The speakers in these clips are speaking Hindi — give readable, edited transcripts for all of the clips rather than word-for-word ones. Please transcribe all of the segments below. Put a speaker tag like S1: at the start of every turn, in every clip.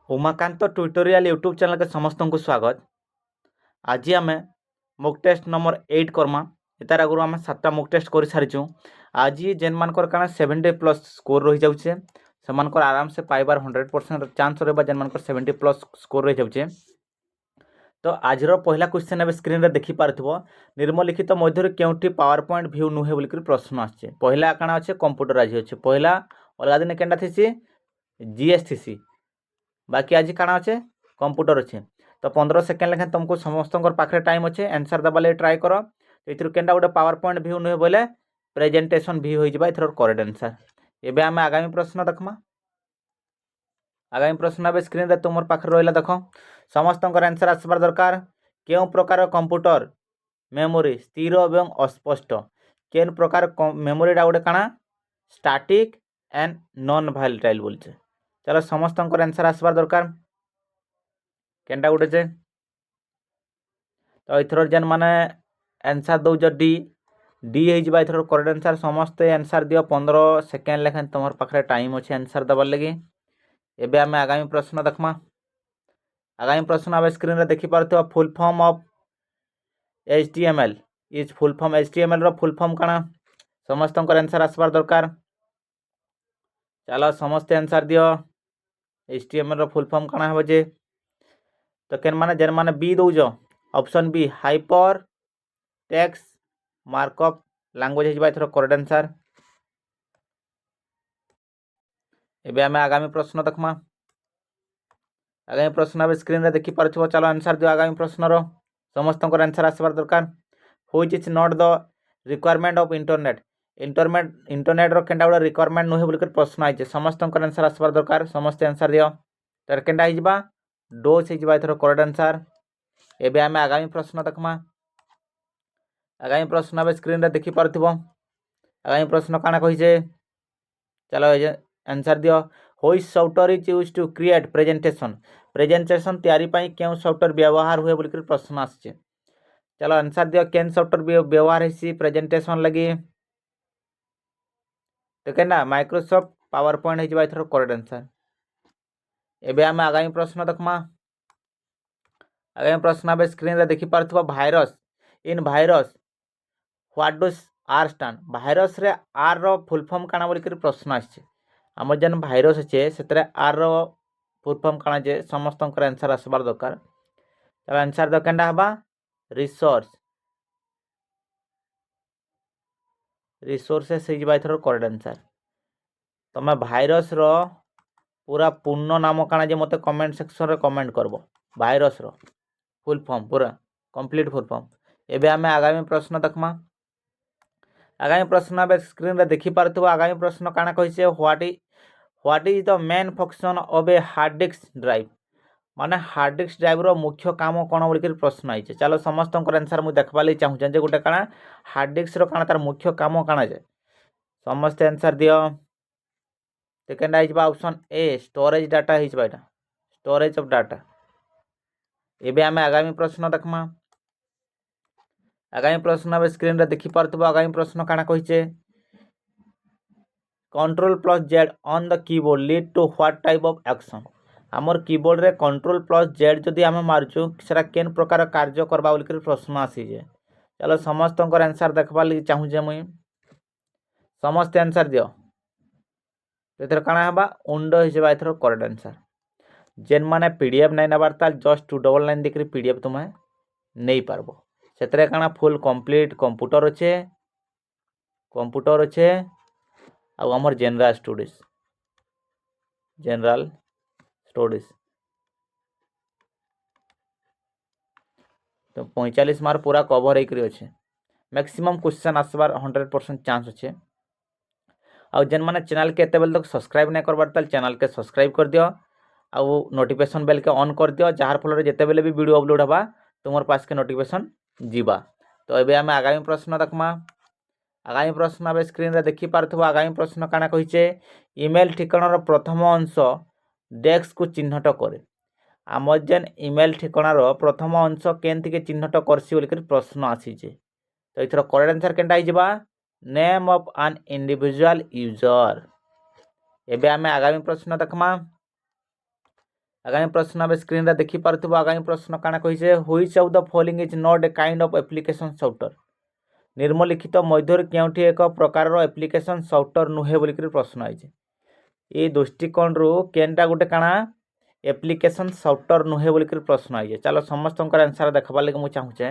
S1: उमाकांत ट्यूटोरियल यूट्यूब चैनल के समस्त को स्वागत। आज आम मुक टेस्ट नंबर 8 करमा। यार आगु आम 7टा मुक टेस्ट कर सारी। आज जेन मानकर काना 70+ स्कोर रही जाऊे से आराम से पाइबार 100% चांस रहा। जेन मानकर 70+ स्कोर रही जाऊे तो आज पहला क्वेश्चन ए स्क्रीन रे देखी पारथिबो। निम्नलिखित मध्य केउठी पावर पॉइंट व्यू नुहे बोलिक प्रश्न आछे। पहला काना अच्छे कंप्यूटर आज अच्छे पहला अलग दिन केनटा थी जीएस थी बाकी आज काଣା अच्छे कंप्यूटर अच्छे। तो 15 सेकेंड लेखे तुमको समस्त पाखे टाइम अच्छे आंसर दबा लगे ट्राए कर। ये केनटा गोटे पावर पॉइंट व्यू नुहे बोले प्रेजेंटेशन व्यू हो एथर करेक्ट आंसर। एबे आम आगामी प्रश्न देखमा। आगामी प्रश्न ए स्क्रीन रे तुम पाखे रहा देख समस्त आंसर आसबार दरकार। क्यों प्रकार कंप्यूटर मेमोरी स्थिर एवं अस्पष्ट केन प्रकार मेमोरीटा गोटे काଣା स्टैटिक एंड नॉन वोलेटाइल बोलचे। चलो समस्त आंसर आसबार दरकार केनटा गोटे जे तो एथर जेन माने आंसर दौज डी डी हो एथर करेक्ट आंसर। समस्ते आंसर दियो 15 सेकेंड लेखन तुम पाखे टाइम अच्छे आंसर दबार लगे। एबे आम आगामी प्रश्न देखमा। आगामी प्रश्न आप स्क्रीन रे देखी पारथिबो full form of HTML is full form HTML रो फुल फॉर्म काଣା समस्त आंसर आसबार दरकार। चलो समस्ते आंसर दियो HTML रो फुल फॉर्म काଣା हो जे तो केन माने जेन माने बी दौज option B hypertext markup language हो एथर करेक्ट आंसर। एबे आमे आगामी प्रश्न देखमा। आगामी प्रश्न अब स्क्रीन रे देखी पारथिबो। चलो आंसर दियो आगामी प्रश्न रो समस्त आंसर आसबार दरकार। Which is not the requirement of internet internet रो केनटा गोटे रिक्वायरमेंट नुहे बोलिक प्रश्न आइछे। समस्त आंसर आसबार दरकार समस्त आंसर दियो तर केनटा हिजबा डोज हिजबा एथर करेक्ट आंसर। एबे आमे आगामी प्रश्न देखमा। आगामी प्रश्न अब स्क्रीन रे देखी पारथिबो। आगामी प्रश्न काଣା कहिजे चलो आंसर दियो which software is used to create presentation तैयारी पई केउ सॉफ्टवेयर व्यवहार हुए बोलिक प्रश्न आछे। चलो आंसर दियो केन सॉफ्टवेयर व्यवहार हेसी प्रेजेंटेशन लगी तो केना माइक्रोसॉफ्ट पावर पॉइंट हिजबा एथर करेक्ट आंसर। एबे आमे आगामी प्रश्न देखमा। आगामी प्रश्न अब स्क्रीन रे देखी पारथिबो virus in virus what does R stand virus रे आर रो फुल फॉर्म काଣା बोलिक प्रश्न आछे। आम जेन भाइरस अच्छे से आर रो फुल फॉर्म काଣା जे समस्त आंसर आसबार दरकार। चलो आंसर दो केनटा हबा रिसोर्सेस हिजबा एथर करेक्ट आंसर। तमे भाइरस रो पूरा पूर्ण नाम काଣା जे मते कमेंट सेक्शन रे कमेंट करबो भाइरस रो फुल फॉर्म पूरा कंप्लीट फुल फॉर्म। एबे आमे आगामी प्रश्न देखमा। आगामी प्रश्न अब स्क्रीन रे देखी पारथिबो। आगामी प्रश्न काଣା कहिसे what is the main function of a hard disk drive माने हार्ड डिस्क ड्राइव रो मुख्य काम कोन बोलिक प्रश्न आइछे। चलो समस्त आंसर मु देखबा लई चाहू जे गोटे काଣା हार्ड डिस्क रो काଣା तार मुख्य काम काଣା जे समस्त आंसर दियो तो केनटा हिजबा option a storage data हिजबा Etah storage of data. एबे आमे आगामी प्रश्न देखमा। आगामी प्रश्न अब स्क्रीन रे देखी पारथिबो। आगामी प्रश्न काଣା कहिचे Ctrl+Z on the keyboard lead to what type of action आमर कीबोर्ड रे Ctrl+Z जदि आम मारचु सेटा केन प्रकार कार्य करबा बोलिक प्रश्न आसीजे। चलो समस्त आंसर देखबा लगी चाहू जे मुई समस्त आंसर दियो एथर काଣା हबा उंडो हिजबा एथर करेक्ट आंसर। जेन माने पीडीएफ नहीं नबार ताल जस्ट 299 देखि पीडीएफ तुम्हें नहीं पारबो सेतरे काଣା फुल कंप्लीट कंप्यूटर अच्छे आ हमर जनरल स्टडीज तो 45 मार्क पूरा कवर होकर अच्छे मैक्सिमम क्वेश्चन आसबार 100% चांस अच्छे। आउ जेन माने चैनल के एते बेल तक सब्सक्राइब नहीं करबार ताल चैनल के सब्सक्राइब कर दियो आउ नोटिफिकेशन बेल के ऑन कर दियो जार फल जेते बेले भी वीडियो अपलोड हबा तुमर पास के नोटिफिकेशन जीवा। तो एबे आमे आगामी प्रश्न देखमा। आगामी प्रश्न अब स्क्रीन रे देखी पारथिबो। आगामी प्रश्न काଣା कहिचे ईमेल ठिकानार प्रथम अंश डेस्क को चिन्हट करे आम जेन ईमेल ठिकानार प्रथम अंश केनथि के चिन्हट करसी बोलिक प्रश्न आसीजे। तो इथर करेक्ट आंसर केनटा हिजबा name of an individual user. एबे आमे आगामी प्रश्न देखमा। आगामी प्रश्न आबे स्क्रीन रे देखि पारथुबो आगामी प्रश्न काना कहिसे which of the following is not a kind of application software निम्नलिखित मध्यरु केउठी एक प्रकार एप्लिकेशन सॉफ्टवेयर नुहे बोली प्रश्न आइছে ए दृष्टिकोण रु केनटा गोटे काना एप्लिकेशन सॉफ्टवेयर नुहे बोली प्रश्न आइছে चलो समस्त आंसर देखबार लगे मुझे चाहूचे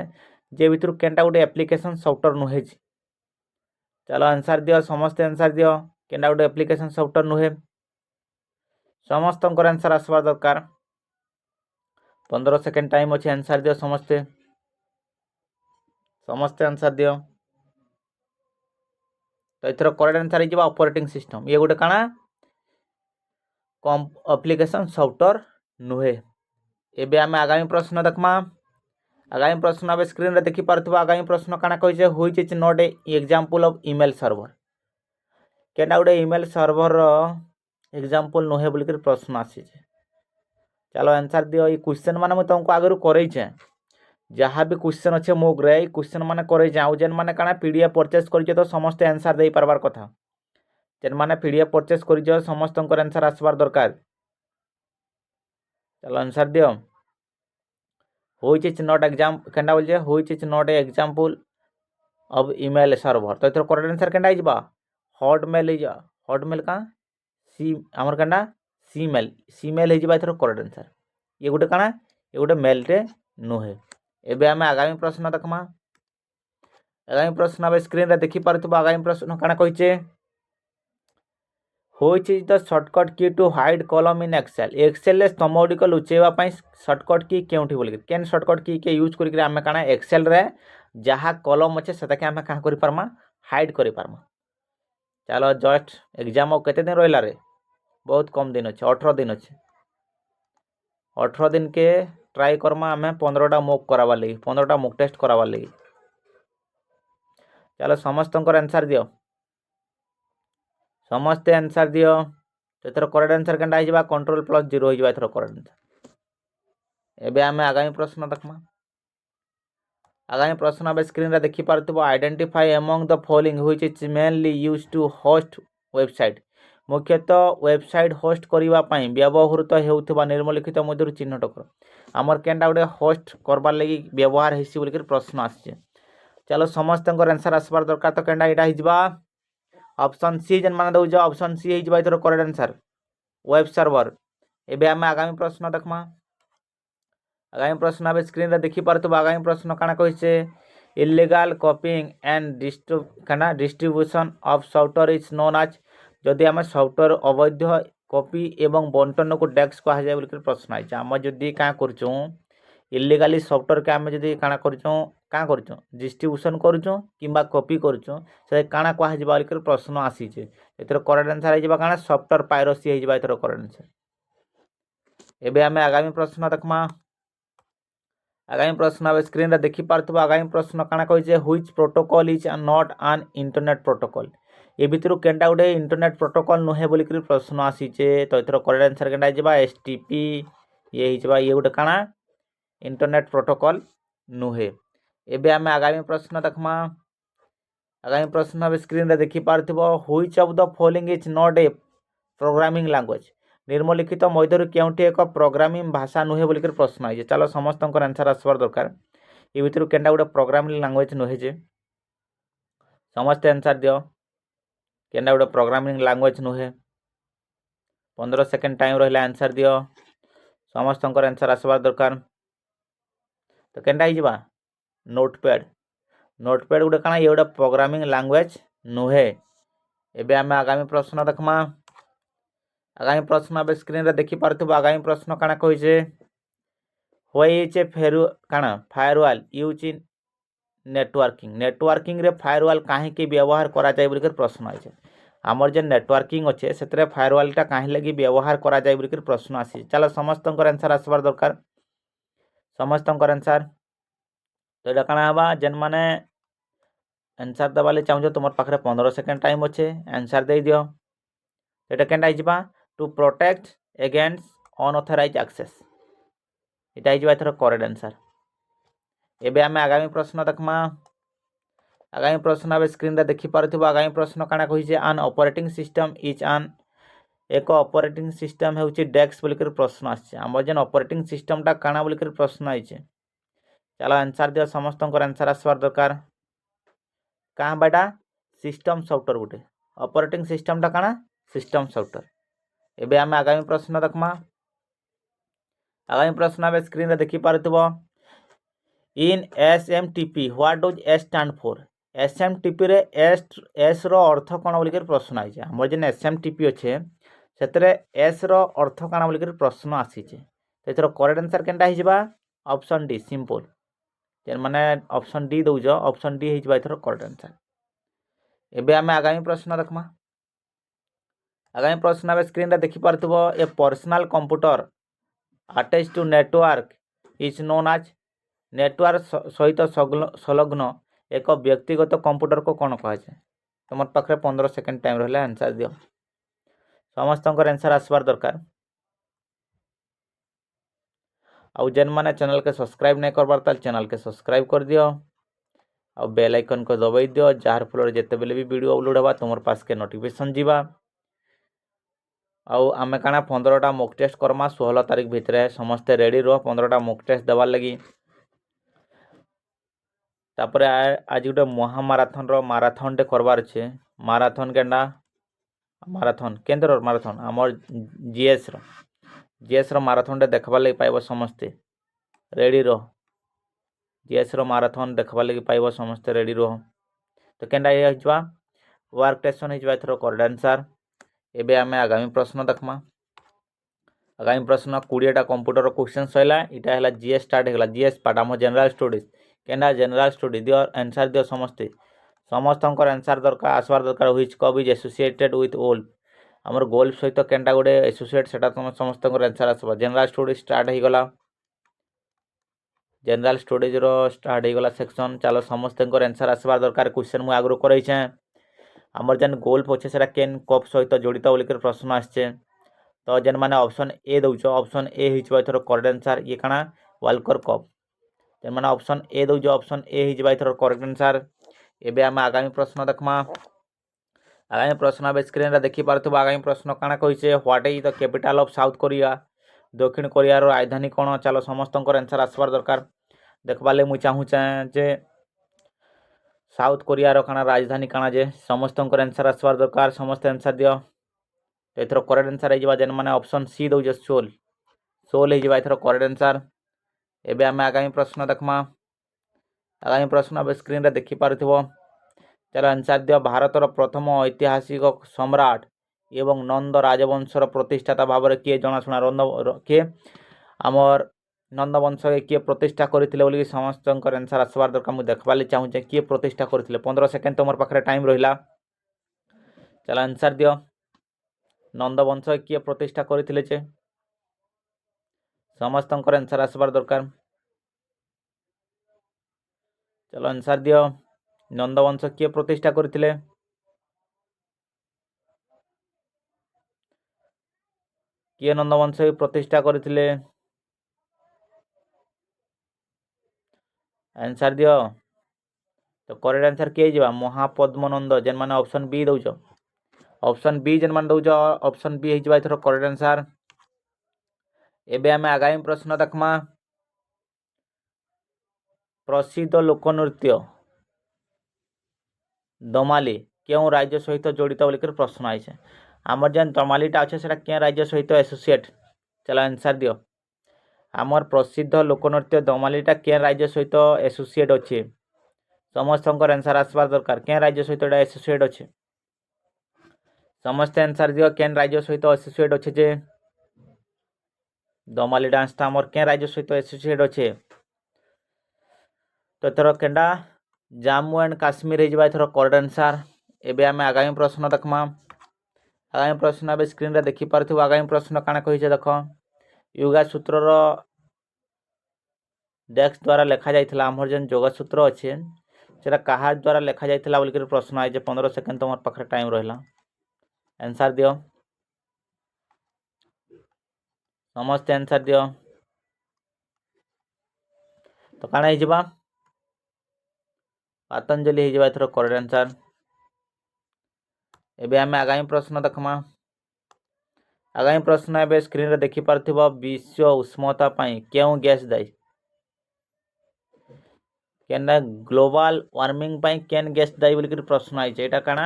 S1: जे भितर केनटा गोटे एप्लिकेशन सॉफ्टवेयर नुहे चलो आंसर दियो समस्त आंसर दियो केनटा गोटे एप्लिकेशन सॉफ्टवेयर नुहे समस्त आंसर आसबार दरकार 15 सेकेंड टाइम अच्छे आंसर दियो समस्ते समस्ते आंसर दियो तो इथर करेक्ट आंसर हो ऑपरेटिंग सिस्टम ये गोटे काना कम एप्लिकेशन सॉफ्टवेयर नुहे एबे आमे आगामी प्रश्न देखमा आगामी प्रश्न आबे स्क्रीन रे देखि पारथबो आगामी प्रश्न काना कहिसे which is not a example of email server केना गोटे ईमेल सर्वर रो एग्जांपल नुहे बोली प्रश्न आसी चलो आंसर दियो ये क्वेश्चन माने मैं तुमको आगरु करई छे जहाँ भी क्वेश्चन अच्छे मो ग्रे क्वेश्चन माने करई जाऊ जेन माने काना पीडीएफ परचेस करजे तो समस्त आंसर दे पारबार कथा जेन माने पीडीएफ परचेस करजे समस्त आंसर आसबार दरकार चलो आंसर दियो व्हिच इज नॉट एग्जाम केना बोल जे which is not a example of email server तो इथर करेक्ट आंसर केना आइबा हॉटमेल इजा हॉटमेल का सी हमर केना सीमेल हो इथर करेक्ट आंसर ये गोटे काना ये गोटे मेल टे नुहे एबे आमे आगामी प्रश्न देखमा आगामी प्रश्न आबे स्क्रीन रे देखि पारथबो आगामी प्रश्न काना कहिचे which is the shortcut key to hide column in Excel Excel रे स्तंभ गुड़िक लुचेवा पई शॉर्टकट की केउठी बोल केन शॉर्टकट की के यूज करिक आमे काना एक्सेल रे जहाँ कॉलम अच्छे से आमे का करि पारमा हाइड करि पारमा चलो जस्ट एग्जाम केते दिन रहिला रे बहुत कम दिन अच्छे 18 दिन अच्छे 18 दिन के ट्राई करमा आमे 15टा मॉक कराबार लगी 15टा मॉक टेस्ट कराबार लगी चलो समस्त आंसर दियो समस्ते आंसर दियो एथर करेक्ट आंसर केनटा हिजबा Ctrl+0 हिजबा एथर करेक्ट आंसर एबे आमे आगामी प्रश्न देखमा आगामी प्रश्न आबे स्क्रीन रे देखि पारथबो identify among the following which is mainly used to host website मुख्यतः वेबसाइट होस्ट करबा पई व्यवहृत हेउथबा निम्नलिखित मध्यरु चिन्हट कर हमर केनटा गोटे होस्ट करबार लगी व्यवहार हेसी बोली प्रश्न आछे चलो समस्त आंसर आसबार दरकार तो केनटा एटा हिजबा ऑप्शन सी जेन माने दउज ऑप्शन सी हिजबा ether correct answer web server एबे आमे आगामी प्रश्न देखमा आगामी प्रश्न आबे स्क्रीन रे देखि पारथबो आगामी प्रश्न काना कहिसे illegal copying and distribution of software is known as जदि आम सॉफ्टवेयर अवैध कॉपी एवं बंटन को डेस्क कहा जाए बोल प्रश्न आई आम जदि क्या करूँ इल्लीगली सॉफ्टवेयर के आम जदि काଣା करूँ क्या करूँ डिस्ट्रीब्यूशन करूँ कि कॉपी करूँ से काଣା कह बोल प्रश्न आसीचे एथर करेक्ट आंसर हो काଣା सॉफ्टवेयर पायरेसी हो एथर करेक्ट आंसर एबे आमे आगामी प्रश्न देखमा आगामी प्रश्न आबे स्क्रीन रे देखि पारथबो आगामी प्रश्न काଣା कहिसे which protocol is not an internet protocol ए भितर केनटा गोटे इंटरनेट प्रोटोकॉल नुहे बोल प्रश्न आसीचे तो एथर करेक्ट आंसर केनटा हिजबा एसटीपी ये हिजबा ये गोटे काଣା इंटरनेट प्रोटोकॉल नुहे एबे आमे आगामी प्रश्न देखमा आगामी प्रश्न आबे स्क्रीन रे देखि पारथबो which of the following is not a programming language निम्नलिखित मध्यरु केउठी एक प्रोग्रामिंग भाषा नुहे बोल प्रश्न आई चलो समस्त आंसर आसबार दरकार ये भितर केनटा गोटे प्रोग्रामिंग लैंग्वेज नुहे जे समस्त आंसर दियो केनटा गोटे प्रोग्रामिंग लैंग्वेज नुहे 15 सेकेंड टाइम रहिला आंसर दियो समस्त आंसर आसबार दरकार तो केनटा हिजबा नोटपैड गोटे काଣା ये गोटे प्रोग्रामिंग लैंग्वेज नुहे एबे आमे आगामी प्रश्न देखमा आगामी प्रश्न आबे स्क्रीन रे देखि पारथबो आगामी प्रश्न काଣା कहिसे which a firewall use in networking रे फायरवॉल काहे के व्यवहार करा जाय बोली प्रश्न आइছে हमर जे नेटवर्किंग अच्छे से फायरवॉल टा काहे लगी व्यवहार करा जाय बोली प्रश्न आसी चलो समस्त आंसर आसबार दरकार समस्त आंसर तो ये काଣା हवा जेन माने आंसर दबाले चाहूँ तुम पाखे 15 सेकेंड टाइम अच्छे आंसर दे दियो एटा केनटा हिजबा to protect against unauthorised access एटा हिजबा एथर करेक्ट आंसर एबे आमे आगामी प्रश्न देखमा आगामी प्रश्न आबे स्क्रीन रे देखि पारथबो आगामी प्रश्न काଣା कहिसे an operating system is an एक ऑपरेटिंग सिस्टम होउची डेक्स बोलिकर प्रश्न आछे हमर जेन ऑपरेटिंग सिस्टमटा काଣା बोलिकर प्रश्न आइछे चलो आंसर दियो समस्त आंसर आसबार दरकार कहाँ बाटा सिस्टम सॉफ्टवेयर गुटे ऑपरेटिंग सिस्टमटा काଣା सिस्टम सॉफ्टवेयर। एबे आम आगामी प्रश्न देखमा आगामी प्रश्न आबे स्क्रीन रे देखि पारुथबो in SMTP what does S stand for SMTP रे एस रो अर्थ कोन बोलिकर प्रश्न आइछे हमर जेन एसएमटीपी अच्छे सेतरे एस रो अर्थ काଣା बोलिकर प्रश्न आसीछे तेथरो करेक्ट आंसर केनटा हिजबा ऑप्शन डी सिंपल जेन माने ऑप्शन डी दउजो ऑप्शन डी हिजबा एथरो करेक्ट आंसर। एबे आमे आगामी प्रश्न देखमा आगामी प्रश्न आबे स्क्रीन रे देखि पारुथबो a personal computer attach to network is known as network सहित संलग्न एक व्यक्तिगत कंप्यूटर को कौन कहुए तुम पाखे 15 सेकेंड टाइम रहा आंसर दियो समस्त आंसर आसबार दरकार आउ जेन माने चैनल के सब्सक्राइब नहीं करबार ताल चैनल के सब्सक्राइब कर दियो आ बेल आइकन को दबाई दियो जार फल जिते बेले भी वीडियो अपलोड होगा तुम पास के नोटिफिकेशन जीवा आउ आमे काना 15टा मॉक टेस्ट करमा 16 तारीख भितर समस्ते रेडी रहो 15टा मॉक टेस्ट देवार लगी तापर आज गोटे महामाराथन माराथन टे करवार अच्छे माराथन केना माराथन केन्द्र माराथन आमर जीएस रो माराथन टे देखबार लगी पाइब समस्ते रेडी रहो जीएस रो माराथन देखबार लगी पाइब समस्ते रेडी रहो तो केनटा हिजबा वर्क टेस्ट हिजबा एथरो करेक्ट आंसर। एबे आमे आगामी प्रश्न देखमा आगामी प्रश्न 20टा कंप्यूटर क्वेश्चन सैला इटा हैला जीएस स्टार्ट हैला जीएस पार्ट आम जनरल स्टडीज केनटा जनरल स्टडी दियो आंसर दियो समस्ते समस्त आंसर दरकार आसबार दरकार व्हिच कब इज एसोसिएटेड विथ ओल आमर गोल्फ सहित केनटा गोटे एसोसिएट सेटा तुम समस्त आंसर आसबा जनरल स्टडीज स्टार्ट हो गला जनरल स्टडीज रो स्टार्ट हो गला सेक्शन चलो समस्त आंसर आसबार दरकार क्वेश्चन मु आगरो करैछे आमर जेन गोल्फ अच्छे सेटा केन कप सहित जड़ित बोलिकर प्रश्न आसचे तो जेन माने ऑप्शन ए दउछ ऑप्शन ए हिजबा एथरो करेक्ट आंसर ये काଣା वाल्कर कप जेन माने ऑप्शन ए दउछ ऑप्शन ए हिजबा एथरो करेक्ट आंसर। एबे आमे आगामी प्रश्न देखमा आगामी प्रश्न आबे स्क्रीन रे देखि पारथबो आगामी प्रश्न काଣା कहिसे what is the capital of South Korea दक्षिण कोरिया रो राजधानी कोन चलो समस्त आंसर आसबार दरकार देखबाले मु चाहूचे जे साउथ कोरिया रो काଣା राजधानी काଣା जे समस्त आंसर आसबार दरकार समस्त आंसर दियो तो एथरो करेक्ट आंसर हिजबा जेन माने ऑप्शन सी दउछ सोल सोल हिजबा एथरो करेक्ट आंसर। एबे आमे आगामी प्रश्न देखमा आगामी प्रश्न अब स्क्रीन रे देखि पारुथबो चलो आंसर दियो भारतर प्रथम ऐतिहासिक सम्राट एवं नंद राजवंशर प्रतिष्ठाता भाव में किए जनाशुना किए आमर नंद वंश किए प्रतिष्ठा करते बोली समस्त आंसर आसबार दरकार मुझे देखबार चाहूचे किए प्रतिष्ठा करते 15 सेकेंड तुम पाखे टाइम रहा चलो आंसर दियो नंद वंश किए प्रतिष्ठा करते चे समस्त आंसर आसबार दरकार चलो आंसर दियो नंदवंश किए प्रतिष्ठा करथिले किए नंदवंश प्रतिष्ठा करथिले आंसर दियो तो करेक्ट आंसर किए जिबा महापद्मनंद जेन माने ऑप्शन बी दउछ ऑप्शन बी जेन माने दउछ ऑप्शन बी हिजबा एथरो करेक्ट आंसर। एबे आमे आगामी प्रश्न देखमा प्रसिद्ध लोकनृत्य दमाली क्यों राज्य सहित जड़ित बोलिकर प्रश्न आइसे आमर जेन दमालीटा अच्छे से क्या राज्य सहित एसोसिएट चलो आंसर दियो आमर प्रसिद्ध लोकनृत्य दमालीटा क्या राज्य सहित एसोसिएट अच्छे समस्त आंसर आसबार दरकार क्या राज्य सहित एसोसिएट अच्छे समस्त आंसर दियो क्या राज्य सहित एसोसिएट अच्छे जे दमाली डांसटा आमर क्या राज्य सहित एसोसिएट अच्छे तो एथर केनटा जम्मू एंड काश्मीर हिजबा एथर करेक्ट आंसर। एबे आमे आगामी प्रश्न देखमा आगामी प्रश्न आबे स्क्रीन रे देखि पारथबो आगामी प्रश्न काଣା कहिছে देखो योगा सूत्र रो डेस्क द्वारा लिखा जाइथिला हमर जेन योगा सूत्र अछि सेटा कहा द्वारा लिखा जाइथिला बोलिकर प्रश्न आइ जे 15 सेकेंड तुमर पाखरे टाइम रहला आंसर दियो समस्त आंसर दियो तो काଣା हिजबा पतंजलि हिजबा एथर करेक्ट आंसर। एबे आमे आगामी प्रश्न देखमा आगामी प्रश्न ए स्क्रीन रे देखि पारथिबो विश्व उष्णता पई केउ गैस दायी केना ग्लोबल वार्मिंग पई केन गैस दायी बोली प्रश्न आई एटा काना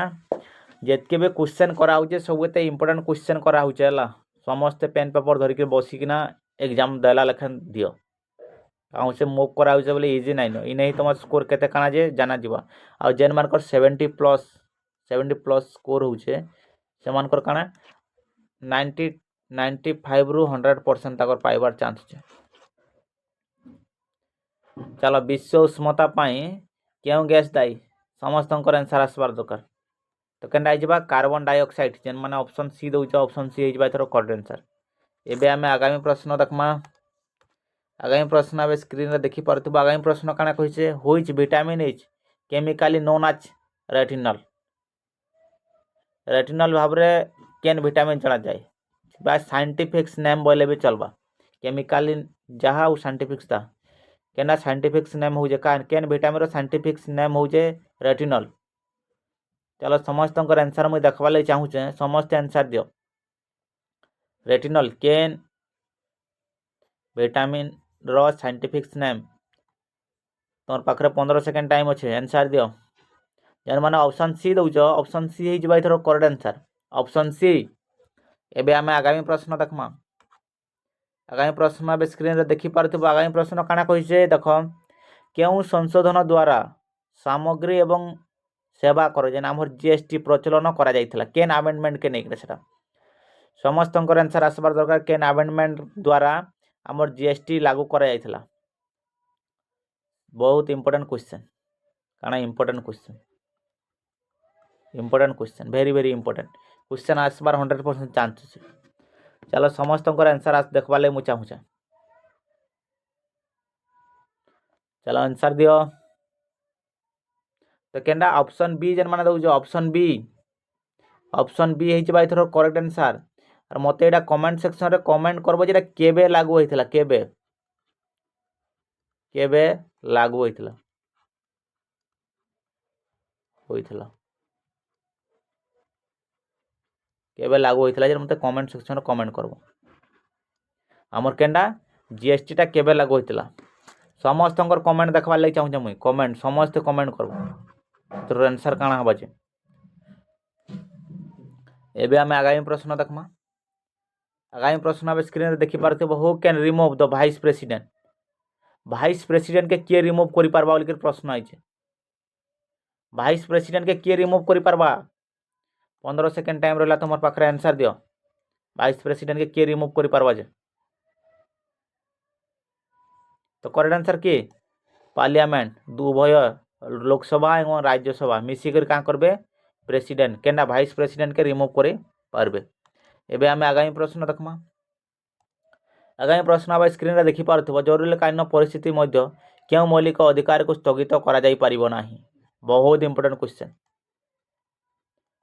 S1: जेतके भी क्वेश्चन करा होचे सब एते इंपोर्टेंट क्वेश्चन करा होचे हला समस्त पेन पेपर धरिक बसिकिना एग्जाम देला लेखन दियो आ से मुक करा होचे बोले इजी नाइ न इ नहीं तुम स्कोर केते काना जे जाना जीवा आ जेन मानकर 70 प्लस स्कोर होचे से मानकर काना 95 रु 100% तक पाइबार चांस छे। चलो विश्व उष्णता पाई क्यों गैस दायी समस्त आंसर आसबार दरकार तो केनटा आइबा कार्बन डाइऑक्साइड जेन माने ऑप्शन सी दउछ ऑप्शन सी आइबा एथरो करेक्ट आंसर। एबे आमे आगामी प्रश्न देखमा आगामी प्रश्न आबे स्क्रीन रे देखि पारथबो आगामी प्रश्न काना कहिसे which vitamin is chemically known as retinal retinal भाबरे केन विटामिन जणा जाय बा साइंटिफिक नेम बोले भी चलबा केमिकली जहा उ साइंटिफिक ता केना साइंटिफिक नेम हो जे का केन विटामिन रो साइंटिफिक नेम हो जे रेटिनल। चलो समस्त आंसर मुझे देखवा लगे चाहूचे समस्त आंसर दियो रेटिनल केन विटामिन रो साइंटिफिक नेम तुम पाखे 15 सेकेंड टाइम अच्छे आंसर दियो यार माने ऑप्शन सी दउछ ऑप्शन सी हे जबा इथरो करेक्ट आंसर ऑप्शन सी। एबे आमे आगामी प्रश्न देखमा आगामी प्रश्न अब स्क्रीन रे देखि पारथबो आगामी प्रश्न काना कहिसे देखो केउ संशोधन द्वारा सामग्री एवं सेवा कर जेना हमर जीएसटी प्रचलन करा जाइथिला केन अमेंडमेंट के नेक सेटा समस्त आंसर आसबार दरकार केन अमेंडमेंट द्वारा हमर जीएसटी लागू करा जाइथिला बहुत इंपोर्टेंट क्वेश्चन काना important question very very important question आसबार 100% चांस अछि। चलो समस्त आंसर आस देखबा ले मु चाहूछे चलो आंसर दियो तो केनडा ऑप्शन बी जेन माने दउछ ऑप्शन बी हे जबा इथरो करेक्ट आंसर और मते एटा कमेंट सेक्शन रे कमेंट करबो जेटा केबे लागू होइथिला केबे लागू होइथिला केबे लागू होइथिला जे मते कमेंट सेक्शन रे कमेंट करबो हमर केनडा जीएसटी टा केबे लागू होइथिला समस्त कमेंट देखबा लागि चाहूछे मुई कमेंट समस्त कमेंट करबो तो आंसर काना हबा जे। एबे आमे आगामी प्रश्न देखमा आगामी प्रश्न अब स्क्रीन रे देखि पारथबो who can remove the vice president के रिमूव करि पारबा बोली के प्रश्न आइछे वाइस प्रेसिडेंट के रिमूव करि पारबा 15 सेकेंड टाइम रहला तुमर पाखरे आंसर दियो वाइस प्रेसिडेंट के रिमूव करि पारबा जे तो करेक्ट आंसर के पार्लियामेंट उभय लोकसभा एवं राज्यसभा मिसिकर का करबे प्रेसिडेंट केना वाइस प्रेसिडेंट के रिमूव करि पारबे। एबे आमे आगामी प्रश्न देखमा आगामी प्रश्न अब स्क्रीन रे देखि पारथबो जरूरीकालीन परिस्थिति मध्य केउ मौलिक अधिकार को स्थगित करा जाई परिबो नाही बहुत इंपोर्टेंट क्वेश्चन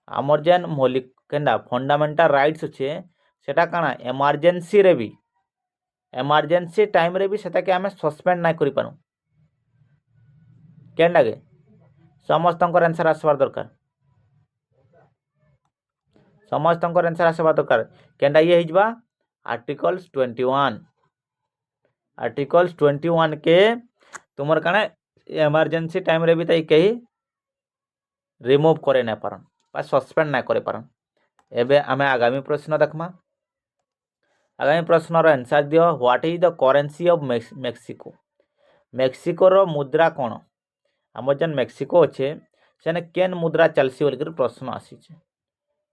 S1: आमर जेन मौलिक केंदा फंडामेंटल राइट्स छे सेटा काना इमरजेंसी टाइम रे भी सेटा के हमें सस्पेंड ना करि पानु केंडा के समस्त आंसर आसबार दरकार समस्त आंसर आसबार दरकार केंडा ये हिजबा आर्टिकल्स 21 के तुमर काना इमरजेंसी टाइम रे भी तई कही रिमूव करे ना पारन बा सस्पेंड ना करे पारन। एबे आमे आगामी प्रश्न देखमा आगामी प्रश्न रो आंसर दियो what is the currency of Mexico रो मुद्रा कोन हमर जन मेक्सिको अच्छे सेने केन मुद्रा चलसी बोल कर प्रश्न आसी छे।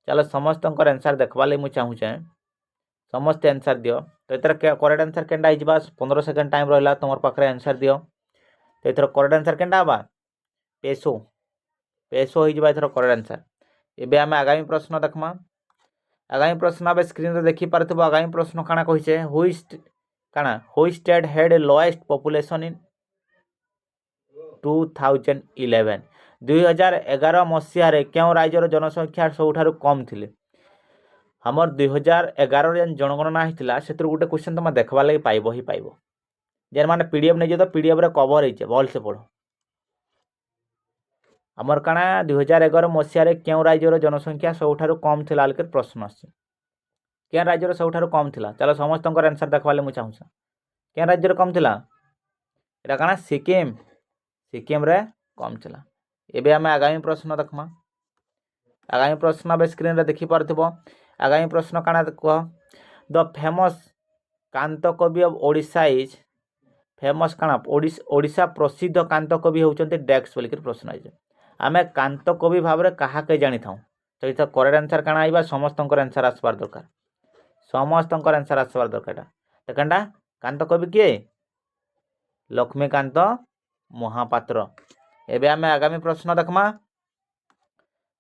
S1: चलो समस्त आंसर देखबा ले मु चाहूछे समस्त आंसर दियो तो एतर करेक्ट आंसर केंडा हिजबा 15 सेकेंड टाइम रहला तुमर पाखरे आंसर दियो तो एतर करेक्ट आंसर केंडा बा पेसो हिजबा एतर करेक्ट आंसर। एबे आमे आगामी प्रश्न देखमा आगामी प्रश्न अब स्क्रीन रे देखि पारथबो आगामी प्रश्न काना कहिसे who state had lowest population in 2011 2011 मसीह रे केउ राज्यर जनसंख्या सबठारु कम थिले हमर 2011 जेन जनगणना हितला सेतर गुटे क्वेश्चन तमा देखबा लागि पाइबो ही पाइबो जेन माने पीडीएफ नै जे तो पीडीएफ रे कवर हिचे भल से पढो हमर काना 2011 मसीह रे केउ राज्यर जनसंख्या सबठारु कम थिला लेके प्रश्न आसी କେନ୍ ରାଜ୍ୟର ସବୁଠାରୁ କମ୍ ଥିଲା? ଚାଲ ସମସ୍ତଙ୍କର ଆନ୍ସର୍ ଦେଖବା ଲାଗି ମୁଁ ଚାହୁଁଛେ। କେନ୍ ରାଜ୍ୟରେ କମ୍ ଥିଲା? ଏଇଟା କାଣା? ସିକିମ୍। ସିକିମ୍ରେ କମ୍ ଥିଲା। ଏବେ ଆମେ ଆଗାମୀ ପ୍ରଶ୍ନ ଦେଖମା। ଆଗାମୀ ପ୍ରଶ୍ନ ଏବେ ସ୍କ୍ରିନ୍ରେ ଦେଖିପାରୁଥିବ। ଆଗାମୀ ପ୍ରଶ୍ନ କାଣା କୁହ? The famous Kantakabi of Odisha is famous କାଣା? ଓଡ଼ିଶା ପ୍ରସିଦ୍ଧ କାନ୍ତକବି ହେଉଛନ୍ତି ଡେକ୍ସ ବୋଲିକିରି ପ୍ରଶ୍ନ ଆଇଛେ। ଆମେ କାନ୍ତକବି ଭାବରେ କାହାକେ ଜାଣିଥାଉ? ତ ଏଇଟା କରେକ୍ଟ ଆନ୍ସର୍ କାଣା ଆଇବା? ସମସ୍ତଙ୍କର ଆନ୍ସର୍ ଆସିବାର ଦରକାର। ସମସ୍ତଙ୍କର ଆନ୍ସର୍ ଆସିବାର ଦରକାର। ତ କେନ୍ଟା କାନ୍ତକବି କିଏ? ଲକ୍ଷ୍ମୀକାନ୍ତ ମହାପାତ୍ର। ଏବେ ଆମେ ଆଗାମୀ ପ୍ରଶ୍ନ ଦେଖମା।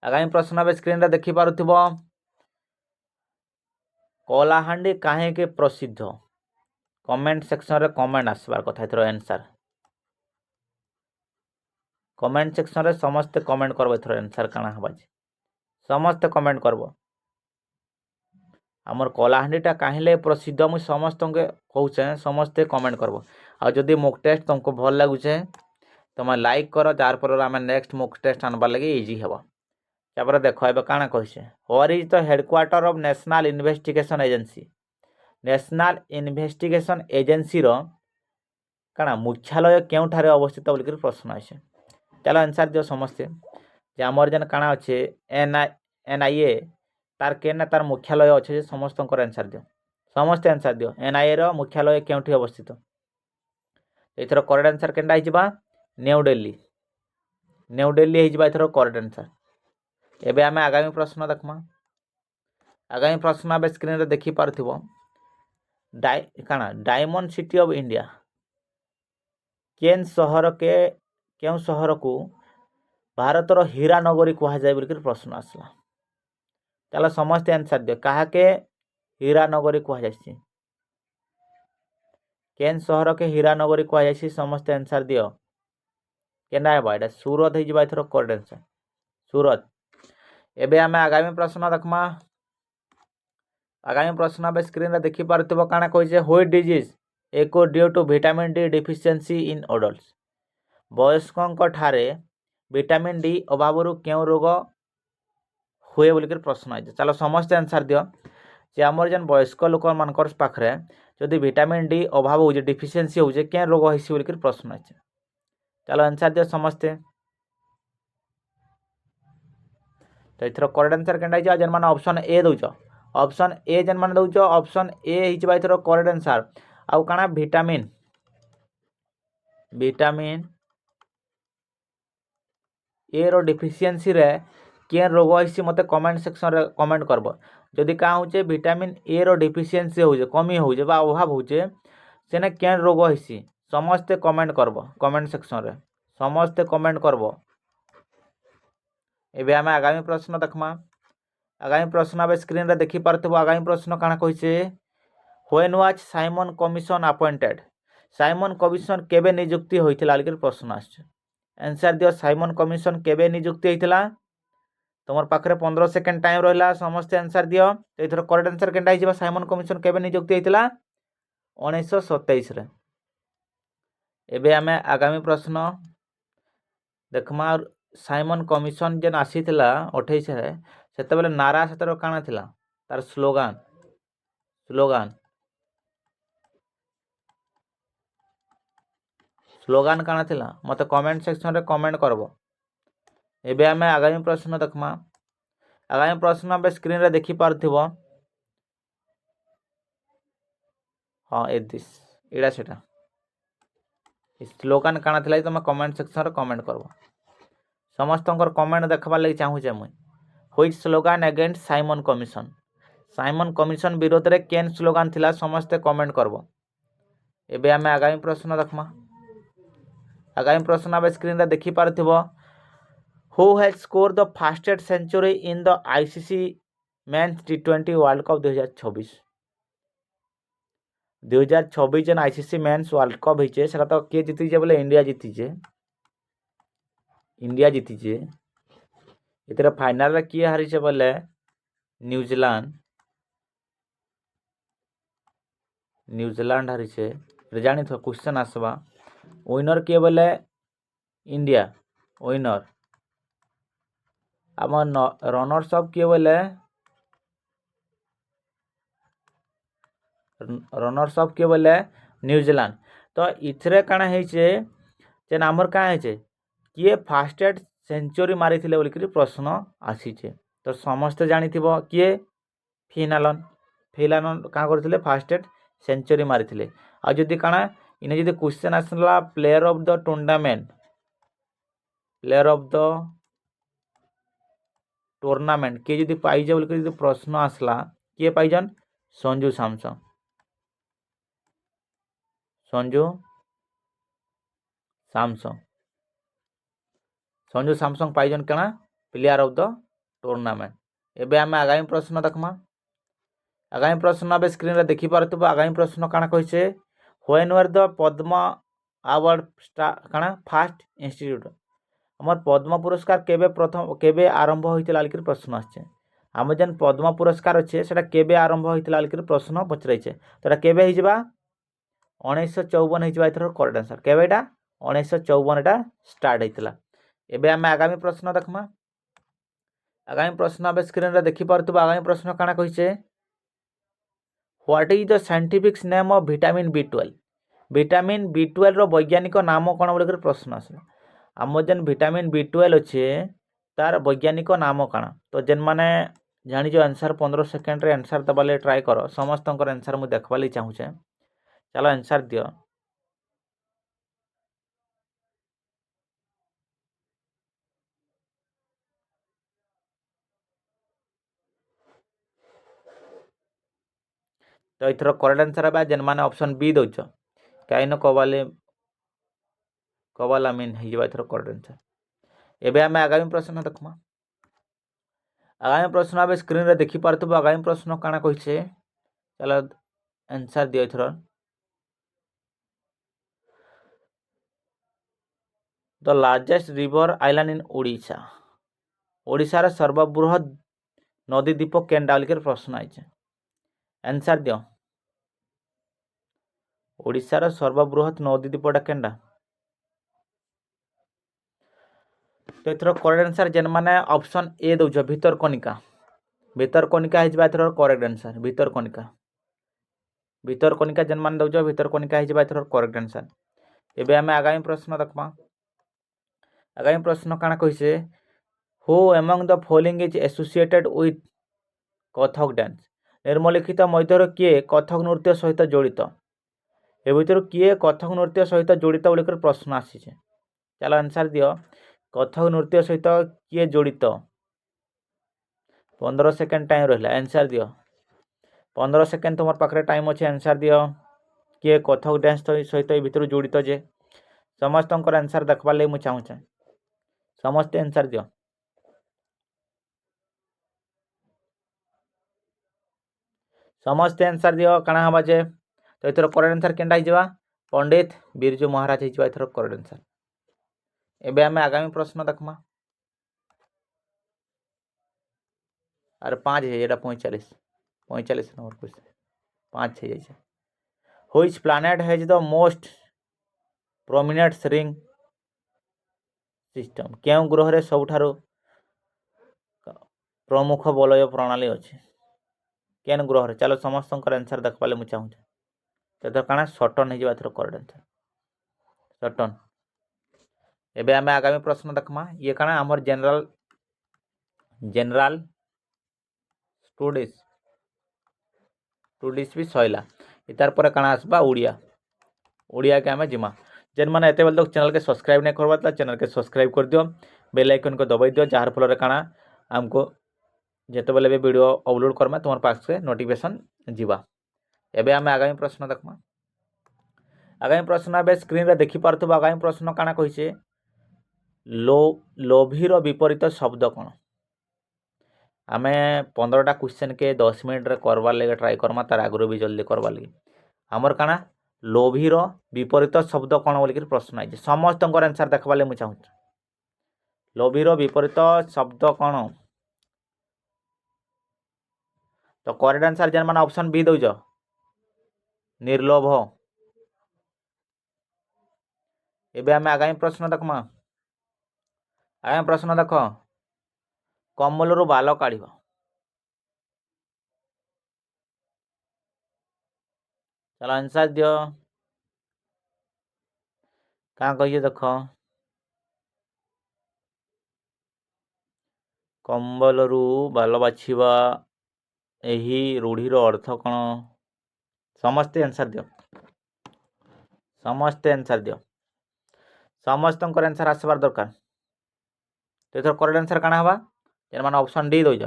S1: ଆଗାମୀ ପ୍ରଶ୍ନ ଏବେ ସ୍କ୍ରିନ୍ରେ ଦେଖିପାରୁଥିବ। କଳାହାଣ୍ଡି କାହିଁକି ପ୍ରସିଦ୍ଧ? କମେଣ୍ଟ ସେକ୍ସନରେ କମେଣ୍ଟ ଆସିବାର କଥା ଏଥର ଆନ୍ସର୍। କମେଣ୍ଟ ସେକ୍ସନରେ ସମସ୍ତେ କମେଣ୍ଟ করব ଏଥର ଆନ୍ସର୍ କାଣା ହେବା ଯେ ସମସ୍ତେ କମେଣ୍ଟ করব। ଆମର କଳାହାଣ୍ଡିଟା କାହିଁଲେ ପ୍ରସିଦ୍ଧ ମୁଁ ସମସ୍ତଙ୍କୁ କହୁଛେ, ସମସ୍ତେ କମେଣ୍ଟ করব। ଆଉ ଯଦି ମକ୍ ଟେଷ୍ଟ ତୁମକୁ ଭଲ ଲାଗୁଛେ ତୁମେ ଲାଇକ୍ କର, ଯାର ଫଳରେ ଆମେ ନେକ୍ସଟ ମକ୍ ଟେଷ୍ଟ ଆନବାର୍ ଲାଗି ଇଜି ହେବ। ତାପରେ ଦେଖ ଏବେ କାଣା କହିছে, where is the headquarter of national investigation agency? National investigation এজেন্সির କାଣା ମୁଖ୍ୟାଳୟ କେଉଁଠାରେ ଅବସ୍ଥିତ ବୋଲିକିରି ପ୍ରଶ୍ନ ଆସିছে। ଚାଲ ଆନ୍ସର୍ ଦିଅ ସମସ୍ତେ। ଯେ ଆମର ଯେନ୍ କାଣା ଅଛେ NIA ତାର କେନ୍ ତାର ମୁଖ୍ୟାଳୟ ଅଛେ ଯେ ସମସ୍ତଙ୍କର ଆନ୍ସର୍ ଦିଅ। ସମସ୍ତେ ଆନ୍ସର୍ ଦିଅ। NIAର ମୁଖ୍ୟାଳୟ କେଉଁଠି ଅବସ୍ଥିତ? ଏଥର କରେକ୍ଟ ଆନ୍ସର୍ କେନ୍ଟା ହେଇଯିବା? ନ୍ୟୁ ଦିଲ୍ଲୀ। ନ୍ୟୁ ଦିଲ୍ଲୀ ହେଇଯିବା ଏଥର କରେକ୍ଟ ଆନ୍ସର୍। ଏବେ ଆମେ ଆଗାମୀ ପ୍ରଶ୍ନ ଦେଖମା। ଆଗାମୀ ପ୍ରଶ୍ନ ଏବେ ସ୍କ୍ରିନ୍ରେ ଦେଖିପାରୁଥିବ। କାଣା ଡାଇମଣ୍ଡ ସିଟି ଅଫ୍ ଇଣ୍ଡିଆ କେନ୍ କେଉଁ ସହରକୁ ଭାରତର ହୀରା ନଗରୀ କୁହାଯାଏ ବୋଲିକିରି ପ୍ରଶ୍ନ ଆସିଲା। ଚାଲ ସମସ୍ତେ ଆନ୍ସର୍ ଦିଅ। କାହାକେ ହୀରା ନଗରୀ କୁହାଯାଇଛି? କେନ୍ ସହରକେ ହୀରା ନଗରୀ କୁହାଯାଇଛି? ସମସ୍ତେ ଆନ୍ସର୍ ଦିଅ। କେନ୍ଟା ହେବା? ଏଇଟା ସୁରତ ହେଇଯିବା ଏଥର କରେକ୍ଟ ଆନ୍ସର୍। ସୁରତ। ଏବେ ଆମେ ଆଗାମୀ ପ୍ରଶ୍ନ ଦେଖମା। ଆଗାମୀ ପ୍ରଶ୍ନ ଏବେ ସ୍କ୍ରିନ୍ରେ ଦେଖିପାରୁଥିବ। କାଣା କହିছে? ହ୍ୱିଚ୍ ଡିଜିଜ୍ ଏକ due to vitamin D deficiency in adults? ବୟସ୍କଙ୍କ ଠାରେ ଭିଟାମିନ୍ ଡି ଅଭାବରୁ କେଉଁ ରୋଗ ହୁଏ ବୋଲିକିରି ପ୍ରଶ୍ନ ଆଇছে। ଚାଲ ସମସ୍ତେ ଆନ୍ସର୍ ଦିଅ ଯେ ଆମର ଯେନ୍ ବୟସ୍କ ଲୋକମାନଙ୍କର ପାଖରେ ଯଦି ଭିଟାମିନ୍ ଡି ଅଭାବ ହେଉଛେ, ଡିଫିସିଏନ୍ସି ହେଉଛେ, କେନ୍ ରୋଗ ହେସି ବୋଲିକିରି ପ୍ରଶ୍ନ ଆଇছে। ଚାଲ ଆନ୍ସର୍ ଦିଅ ସମସ୍ତେ। ତ ଏଥର କରେକ୍ଟ ଆନ୍ସର୍ କେନ୍ଟା ହେଇଯିବା? ଯେନ୍ମାନେ ଅପସନ୍ ଏ ଦଉଛ, ଅପସନ୍ ଏ ଯେନ୍ମାନେ ଦଉଛ, ଅପସନ୍ ଏ ହେଇଯିବା ଏଥର କରେକ୍ଟ ଆନ୍ସର୍। ଆଉ କାଣା ଭିଟାମିନ୍ ए रो डिफिशिएंसी रे केन रोग होइसी मते कमेंट सेक्शन रे कमेंट करब। जदि का होचे विटामिन ए रो डिफिशिएंसी होजे, कमी होजे बा अभाव होचे, सेने केन रोग होइसी समस्ते कमेंट करब कमेंट सेक्शन रे, समस्ते कमेंट करब। एबे आमे आगामी प्रश्न देखमा। आगामी प्रश्न अब स्क्रीन रे देखि पारथबो। आगामी प्रश्न काना कहिसे? When was Simon commission appointed? Simon commission केबे नियुक्ति होइथिला लेकिन प्रश्न आछे। आंसर दियो। साइमन कमिशन केबे नियुक्ति होइथिला? तुमर पाखरे 15 सेकेंड टाइम रहिला, समस्ते आंसर दियो। तो एथर करेक्ट आंसर केनटा हिजबा? साइमन कमिशन केबे नियुक्ति होइथिला? 1927 रे। एबे आमे आगामी प्रश्न देखमा। साइमन कमिशन जेन आसीथिला 28 रे, सेतेबेले नारा सेतर काना थिला तार स्लोगान काना थिला मते कमेंट सेक्शन रे कमेंट करबो। एबे आमे आगामी प्रश्न देखमा। आगामी प्रश्न अब स्क्रीन रे देखि पारथिबो। हाँ एड़ा सेटा स्लोगान काना थिला तमे कमेंट सेक्शन रे कमेंट करबो। समस्तंकर कमेंट देखबार लागि चाहूचे मुई। Which slogan against Simon commission? Simon commission विरोध रे केन स्लोगान थिला? समस्ते कमेंट करबो। एबे आमे आगामी प्रश्न देखमा। आगामी प्रश्न अब स्क्रीन रे देखि पारथिबो। Who has score the fastest century in the ICC men's टी20 वर्ल्ड कप 2026? 2026 जन आईसीसी मेंस वर्ल्ड कप होइछे, सेटा तो के जीतिछे बोले? इंडिया जीतिछे। इतरे फाइनल रे किए हारिछे बोले? न्यूजीलैंड हारिछे। जानी थो क्वेश्चन आसबा। विनर किए बोले? India winner. आम रनर्स अप किए बोले? रनर्स अप किए बोले न्यूजीलैंड। तो इथरे काଣା ହେଇଛେ जेन आमर काଣା ହେଇଛे किए फास्टेस्ट सेंचुरी मारिथिले बोलिकरी प्रश्न आसीछे। तो समस्ते जानिथिबो किए फिनालन। फिनालन काଣା करथिले फास्टेस्ट सेंचुरी मारिथिले। आ जदि काଣା इने जदि क्वेश्चन आसला player of the tournament, player of the tournament किए जदि पाइजे बोलिकरी जदि प्रश्न आसला किए पाइजन संजू सैमसन। संजू सैमसन, संजू सैमसन पाइजन काଣା प्लेयर ऑफ द टूर्नामेंट। एबे आमे आगामी प्रश्न देखमा। आगामी प्रश्न अब स्क्रीन रे देखि पारतबो। आगामी प्रश्न काଣା कहिसे when were the Padma award काଣା फर्स्ट इंस्टीट्यूट। हमर पद्म पुरस्कार केबे प्रथम केबे आरंभ होइतिला लिखिर प्रश्न आछे। हम जेन पद्म पुरस्कार अच्छे सेटा केबे आरंभ होइतिला लिखिर प्रश्न पचराइछे। तो एटा केबे हिजबा 1954 हिजबा। एथर करेक्ट आंसर केबे एटा 1954 एटा स्टार्ट होइतिला। एबे हम आगामी प्रश्न देखमा। आगामी प्रश्न अब स्क्रीन रे देखि पारतबो। आगामी प्रश्न काଣା कहिसे what is the scientific name of vitamin बी12। विटामिन बी12 रो वैज्ञानिक नाम कोन बोलकर प्रश्न आसला। आम जेन विटामिन बी12 अच्छे तार वैज्ञानिक नाम काଣା। तो जेन माने जानी जो आंसर 15 सेकेंड रे आंसर दबाले ट्राई करो। समस्त आंसर मु देखबाली चाहूचे। चलो आंसर दियो। तो इथर करेक्ट आंसर है जेन माने ऑप्शन बी दउछ काइन कोबालामिन हे जबा। Ether correct answer. एबे हम आगामी प्रश्न देखमा। आगामी प्रश्न अब स्क्रीन रे देखि पारतबो। आगामी प्रश्न काଣା कहिसे चलो आंसर दियो ether. The largest river island in Odisha. Odisha रे सर्वबृहत नदी द्वीप केनडा लिखिर प्रश्न आइछे। आंसर दियो। ओडिशा रे सर्वबृहत नदी द्वीपटा केनडा। तो इथर करेक्ट आंसर जेन माने ऑप्शन ए दउछ भितरकनिका। भितरकनिका हिजबा ether correct answer. Bhitarkanika, Bhitarkanika जेन माने दउछ भितरकनिका हिजबा इथर करेक्ट आंसर। एबे हम आगामी प्रश्न देखमा। आगामी प्रश्न काଣା कहिसे who among the following is associated with Kathak dance. निर्मलिखित मध्यर किए कथक नृत्य सहित जड़ित। ए भितर किए कथक नृत्य सहित जड़ित बोलिकर प्रश्न आसीछे। चलो आंसर दियो। कथक नृत्य सहित किए जड़ित। 15 सेकेंड टाइम रहिला। आंसर दियो। 15 सेकेंड तुम पाखरे टाइम अच्छे। आंसर दियो। किए कथक डांस सहित ए भितर जड़ित जे समस्त आंसर देखबार लगे मुझे चाहूचे। समस्ते आंसर दियो। समस्ते आंसर दियो काଣା हबा जे। तो इथर करेक्ट आंसर केनटा हिजबा पंडित बिरजू महाराज हिजबा। Ether correct answer. एबे हमें आगामी प्रश्न देखमा। अरे 5 है एटा 45 नंबर क्वेश्चन 5 है जाइछे। Which planet has the most prominent ring system. केउ ग्रह रे सबठारो प्रमुख वलय प्रणाली अच्छे। केन ग्रह रे। चलो समस्त आंसर देखबाले मु चाहूचे। तो काଣା सटर्न हिजबा। Ether correct answer Saturn. एबे हमें आगामी प्रश्न देखमा। ये काଣା हमर जनरल स्टडीज भी सइला। इतार पर काଣା आसबा ओडिया। ओडिया के हमें जिमा। जेन माने एते बेल तक चैनल के सब्सक्राइब नहीं करबा त चैनल के सब्सक्राइब कर दियो। बेल आइकन को दबाई दियो जार फल काଣା हमको जेते बेले भी वीडियो अपलोड करमा तुम्हार पास से नोटिफिकेशन जीवा। एबे हमें आगामी प्रश्न देखमा। आगामी प्रश्न अब स्क्रीन रे देखि पारथबो। आगामी प्रश्न काଣା कहिसे लोभीर विपरीत शब्द कौन। आमे 15टा क्वेश्चन के 10 मिनट रे करबार लगे ट्राई करमा। तार आगरो भी जल्दी करबार लगे हमर काଣା लोभीर विपरीत शब्द कौन बोलिक प्रश्न आई। समस्त आंसर देखबार मुझे चाहूँ। लोभीर विपरीत शब्द कौन। तो करेक्ट आंसर जेन माने ऑप्शन बी दउछ निर्लोभ। एबे हमें आगामी प्रश्न देखमा। आगामी प्रश्न देख कमलरू बाल काढ़। चलो आंसर दियो क्या कहिए देख कंबलरू बाल बाछिबा एही रूढ़ीर अर्थ कौन समस्ते आंसर दियो समस्ते आंसर दियो समस्त आंसर आसबार दरकार तो एथर करेक्ट आंसर काଣା हवा जेन माने ऑप्शन डी दइज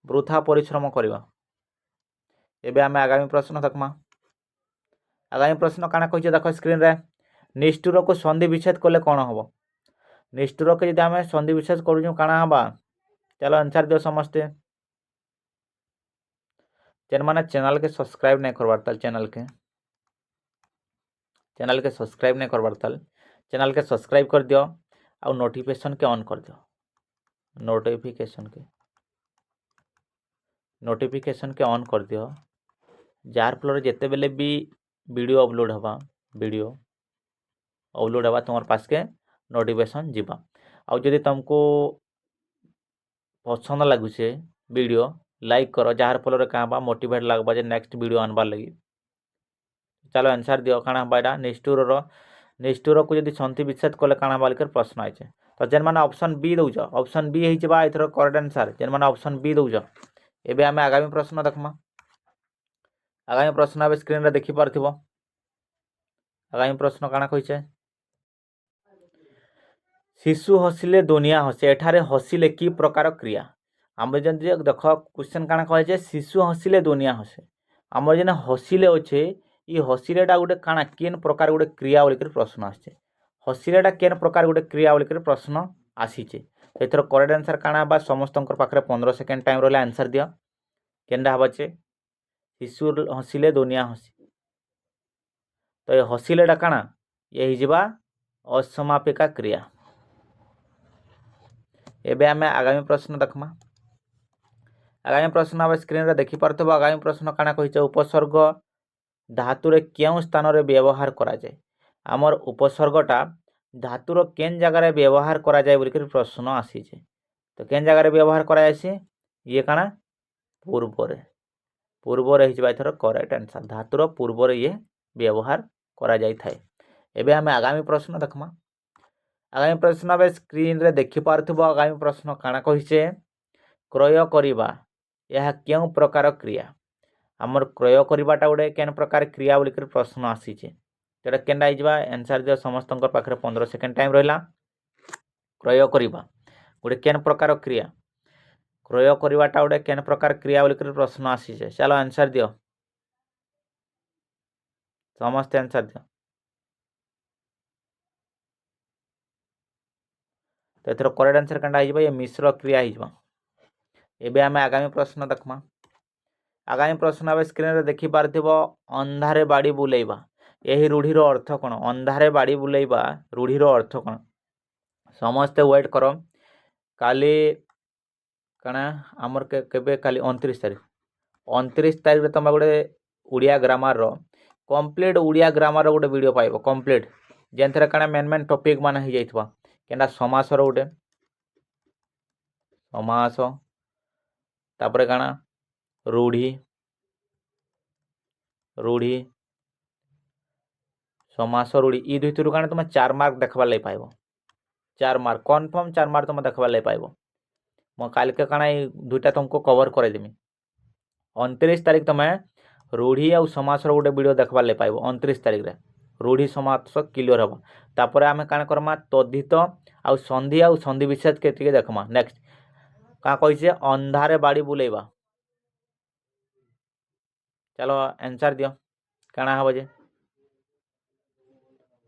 S1: वृथा परिश्रम करवा एबे आमे आगामी प्रश्न देखमा आगामी प्रश्न काଣା कहिছে देखो स्क्रीन रे निष्ठुर को संधि विच्छेद कले कौन हम निष्ठुर के यदि आम संधि विच्छेद करूँ काଣା हवा चलो आंसर दियो समस्ते जेन माने चैनल के सब्सक्राइब नहीं करवार ताल चैनल के सब्सक्राइब नहीं करवार ताल चैनल के सब्सक्राइब कर दियो आ नोटिफिकेशन के ऑन कर दियो नोटिफिकेशन के ऑन कर दियो जार फल जिते बेले भी वीडियो अपलोड हवा तुम पास के नोटिफिकेशन जीवा आउ जदि तुमको पसंद लगुचे वीडियो लाइक करो जार फल क्या मोटिवेट लगवा नेक्स्ट वीडियो आनबार लगी चलो आंसर दियो काଣା हवा एटा निष्ठुर को यदि संधि विच्छेद कले काଣା हवा लिखकर प्रश्न आइছে तो जेन माने ऑप्शन बी दउछ ऑप्शन बी हेइছে बा एथर करेक्ट आंसर जेन माने ऑप्शन बी दउछ एबे आमे आगामी प्रश्न देखमा आगामी प्रश्न अब स्क्रीन रे देखि पारथिबो आगामी प्रश्न काଣା कहिছে शिशु हसिले दुनिया हसे एठारे हसिले की प्रकार क्रिया आम जन देख क्वेश्चन काଣା कहे शिशु हसिले दुनिया हसे आम जेन हसिले अच्छे ये हसिलेटा गोटे काଣା केन प्रकार गोटे क्रिया बोलिक प्रश्न आसे हसिलेटा केन प्रकार गोटे क्रिया बोलिक प्रश्न आसीचे एथर करेक्ट आंसर काଣା बा समस्त पाखे 15 सेकेंड टाइम रहा आंसर दियो केनडा हबाचे शिशु हसिले दुनिया हसी तो ये हसिलेटा काଣା ये हिजबा असमापिका क्रिया एबे आमे आगामी प्रश्न देखमा आगामी प्रश्न अब स्क्रीन रे देखि पारथबो आगामी प्रश्न काଣା कहिছে उपसर्ग धातुरे क्यों स्थान रे व्यवहार करा जाए आमर उपसर्गटा धातुर केन जगार व्यवहार करा जाए बोलिक प्रश्न आसीचे तो केन जगार व्यवहार करा जाए ये काଣା पूर्व रे एथर करेक्ट आंसर धातुर पूर्व रे ये व्यवहार करा जाई थाए एबे आमे आगामी प्रश्न देखमा आगामी प्रश्न अब स्क्रीन रे देखि पारथबो आगामी प्रश्न काଣା कहिছে क्रय करिबा यह क्यों प्रकार क्रिया आमर क्रय करवाटा गोटे केन प्रकार क्रिया बोलिक प्रश्न आसीचे तो केनडा हिजबा आंसर दियो समस्त पाखे 15 सेकेंड टाइम रहा क्रय करवा गोटे केन प्रकार क्रिया क्रय करवाटा गोटे केन प्रकार क्रिया बोलिक प्रश्न आसीचे चलो आंसर दियो समस्त आंसर दियो तो एथर करेक्ट आंसर केनडा हिजबा ये मिश्र क्रिया हिजबा एबे आमे आगामी प्रश्न देखमा आगामी प्रश्न अब स्क्रीन रे देखि पारथिबो अंधारे बाड़ी बुलेइबा यही रूढ़ीर अर्थ कौन अंधारे बाड़ी बुलेइबा रूढ़ीर अर्थ कौन समस्ते वेट करो काली काଣା आमर केबे काली 29 तारीख रे तुम गोटे उड़िया ग्रामर रो कंप्लीट उड़िया ग्रामर गोटे वीडियो पाइबो कंप्लीट जेनथरे काଣା मेन टॉपिक मान हो जाइतबा केनडा समास रो गोटे समास तापरे काଣା रूढ़ी समास रूढ़ी ई दुईथुरु काଣା तुम 4 मार्क देखबार लगे पाइबो 4 मार्क कन्फर्म 4 मार्क तुम देखबार लगे पाइबो मो काल के काଣା दुईटा तुमको कवर कर देमी 29 तारीख तुम रूढ़ी आउ समास गोटे वीडियो देखबार लगे पाइबो 29 तारीख रे रूढ़ी समास क्लियर हम तापर आम काଣା करमा तद्धित आउ संधि विच्छेद के देखमा नेक्स्ट क्या कही अंधारे बाड़ी बुलेइबा चलो आंसर दियो काଣା हबो जे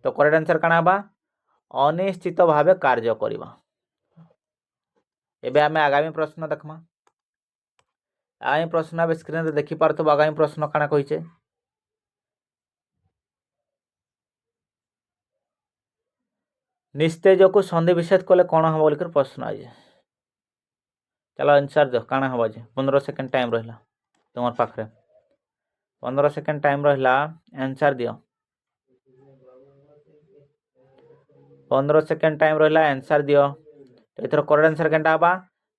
S1: तो करेक्ट आंसर काଣା हबा अनिश्चित भावे कार्य करिबा एबे आमे आगामी प्रश्न देखमा आगामी प्रश्न अब स्क्रीन रे देखि पारथबो आगामी प्रश्न काଣା कहिছে निस्तेज को संधि विच्छेद कले कौन हम बोलिक प्रश्न आज चलो आंसर दो काଣା हबो जे 15 सेकेंड टाइम रहिला तुम पाखरे 15 सेकेंड टाइम रहिला आंसर दियो 15 सेकेंड टाइम रहिला आंसर दियो तो एथर करेक्ट आंसर केनटा हबा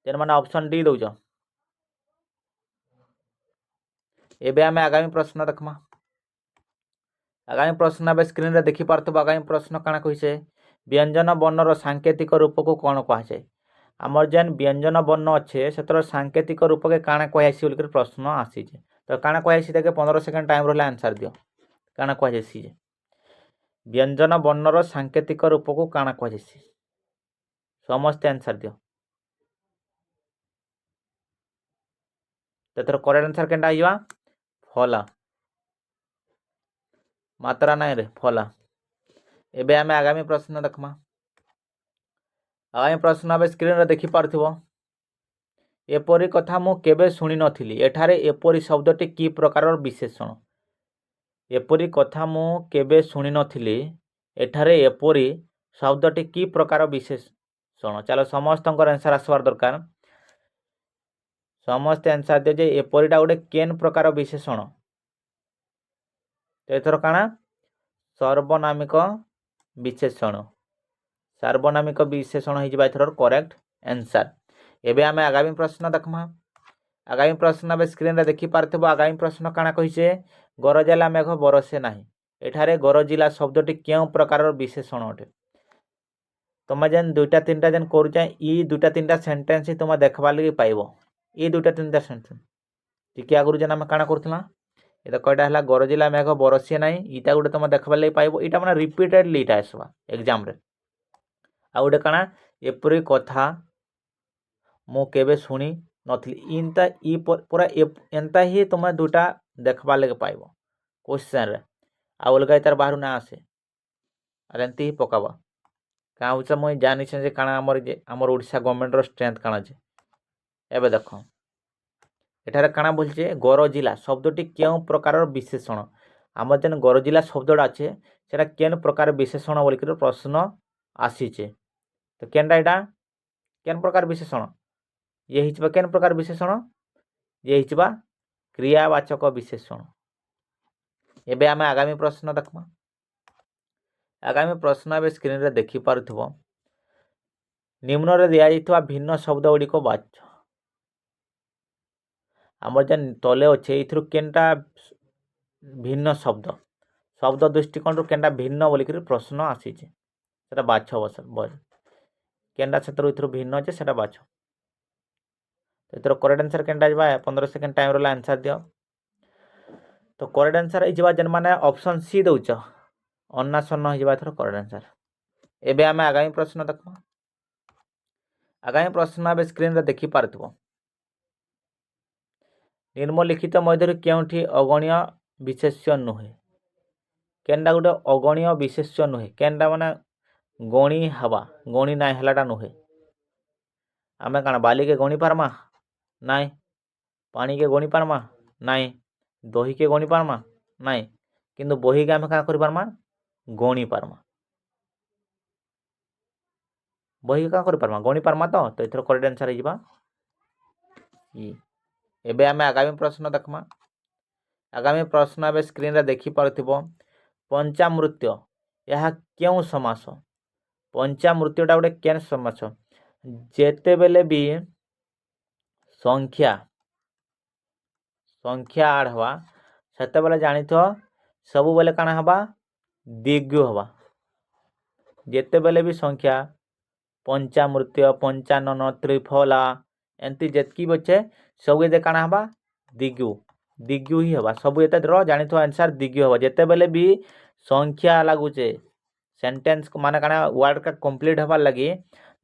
S1: जेन माने ऑप्शन डी दउछ एबे आमे आगामी प्रश्न देखमा आगामी प्रश्न आबे स्क्रीन रे देखि पारथबो। आगामी प्रश्न काना कहिसे व्यंजन वर्णर सांकेतिक रूप को कोन कहासे। आमर जेन व्यंजन वर्ण अच्छे से सांकेतिक रूप के काना कहासी बोल प्रश्न आसी तो काना कहासी देखे 15 सेकंड टाइम रहला आंसर दियो काना कहासी व्यंजन वर्णर सांकेतिक रूप को काना कहासी समस्त आंसर दियो तो करेक्ट आंसर केनटा आइबा फला मात्रा नाई रे फला। एबे आमे आगामी प्रश्न देखमा। आगामी प्रश्न आबे स्क्रीन रे देखि पारथिबो। एपरी कथा मु केबे सुनी नथिली एठारे एपरी शब्दटी की प्रकार विशेषण। एपरी कथा मु केबे सुनी नथिली एठारे एपरी शब्दटी की प्रकार विशेषण। चलो समस्त आंसर आसबार दरकार। समस्त आंसर दे जे एपरीटा गोटे केन प्रकार विशेषण तो एथर काना सर्वनामिक विशेषण। सार्वनामिक विशेषण हो एथर करेक्ट आंसर। एबे आमे आगामी प्रश्न देखमा। आगामी प्रश्न आबे स्क्रीन रे देखि पारथबो। आगामी प्रश्न काना कहिसे गरजिला मेघ बरसे नाही एठारे गरजिला शब्दटी केउ प्रकार विशेषण अटे। तुम जेन दुईटा तीनटा जेन करूचे ई दुईटा तीनटा सेंटेंस ही तुम देखबार लगी पाइबो। ई दुईटा तीनटा सेंटेंस टिके आगुरु जेन आमे काना करथला एटा कयटा हला गरजिला मेघ बरसे नाही इटा गुटे तुम देखबार लगी पाइबो। इटा माने रिपीटेडली इटा आसबा एग्जाम रे। आ गुटे काना एपरी कथा मु केबे सुनी नथिली इनता ई पूरा एंता ही तुम दुटा देखबार लगे पाइबो क्वेश्चन रे आ अलगा तार बाहर ना आसे आर एंती ही पकाबा का होछ मुई जानि छै जे काना हमर ओडिशा गवर्नमेंट रो स्ट्रेंथ काना छै। एबे देखो एठारे काना बोलछे गरजिला शब्दटी केउ प्रकार विशेषण। हमर जेन गरजिला शब्दटा আছে सेटा केन प्रकार विशेषण बोल के प्रश्न आसीचे तो केनटा एटा केन प्रकार विशेषण ये हिचबा केन प्रकार विशेषण ये हिचबा क्रियावाचक विशेषण। एबे आमे आगामी प्रश्न देखमा। आगामी प्रश्न आबे स्क्रीन रे देखि पारुथबो। निम्न रे दिया जाइथबा भिन्न शब्द गुडी को बाछ। हमर जेन तले अच्छे इथरु केनटा भिन्न शब्द शब्द दृष्टिकोण केनटा भिन्न बोल के प्रश्न आसीचे सेटा बाछ बस केनटा क्षेत्र इथरु भिन्न अच्छे सेटा बाछ। इथर करेक्ट आंसर केनटा जबा 15 सेकंड टाइम रहला आंसर दियो तो करेक्ट आंसर हो जबा जेन माने ऑप्शन सी दउछ अन्ना सन्न हो जबा इथर करेक्ट आंसर। एबे आमे आगामी प्रश्न देखमा। आगामी प्रश्न आबे स्क्रीन रे देखि पारथबो। निम्नलिखित मध्य केउठी अगणीय विशेष्य नुहे केनटा गोटे अगणीय विशेष्य नुहे केनटा माने गणी हवा गणी ना हलाटा नुहे। आमे काना बाली के गणी पारमा नाई पानी के गणी पारमा नाई दही के गणी पारमा नाई किंतु बही के आमे का करि पारमा गणी पारमा बही का करि पारमा गणी पारमा तो इथर करेक्ट आंसर हो जबा ई। एबे आमे आगामी प्रश्न देखमा। आगामी प्रश्न आबे स्क्रीन रे देखि पारथिबो। पंचामृत्य यह केउ समास। पंचामृत्योटा गोटे केन समास जेते बेले भी संख्या संख्या आड हवा सेते बेले जानि थो सब बेले काना हवा दिग्गु हवा। जेते बेले भी संख्या पंचामृत्य पंचानन त्रिफला एंती जेतकी बचे सब ये काना हवा दिग्गु दिग्गु ही हवा सब एते रो जानि थो आंसर दिग्गु हवा। जेते बेले भी संख्या लागुचे सेंटेंस माने काना वर्ड का कंप्लीट हवा लगी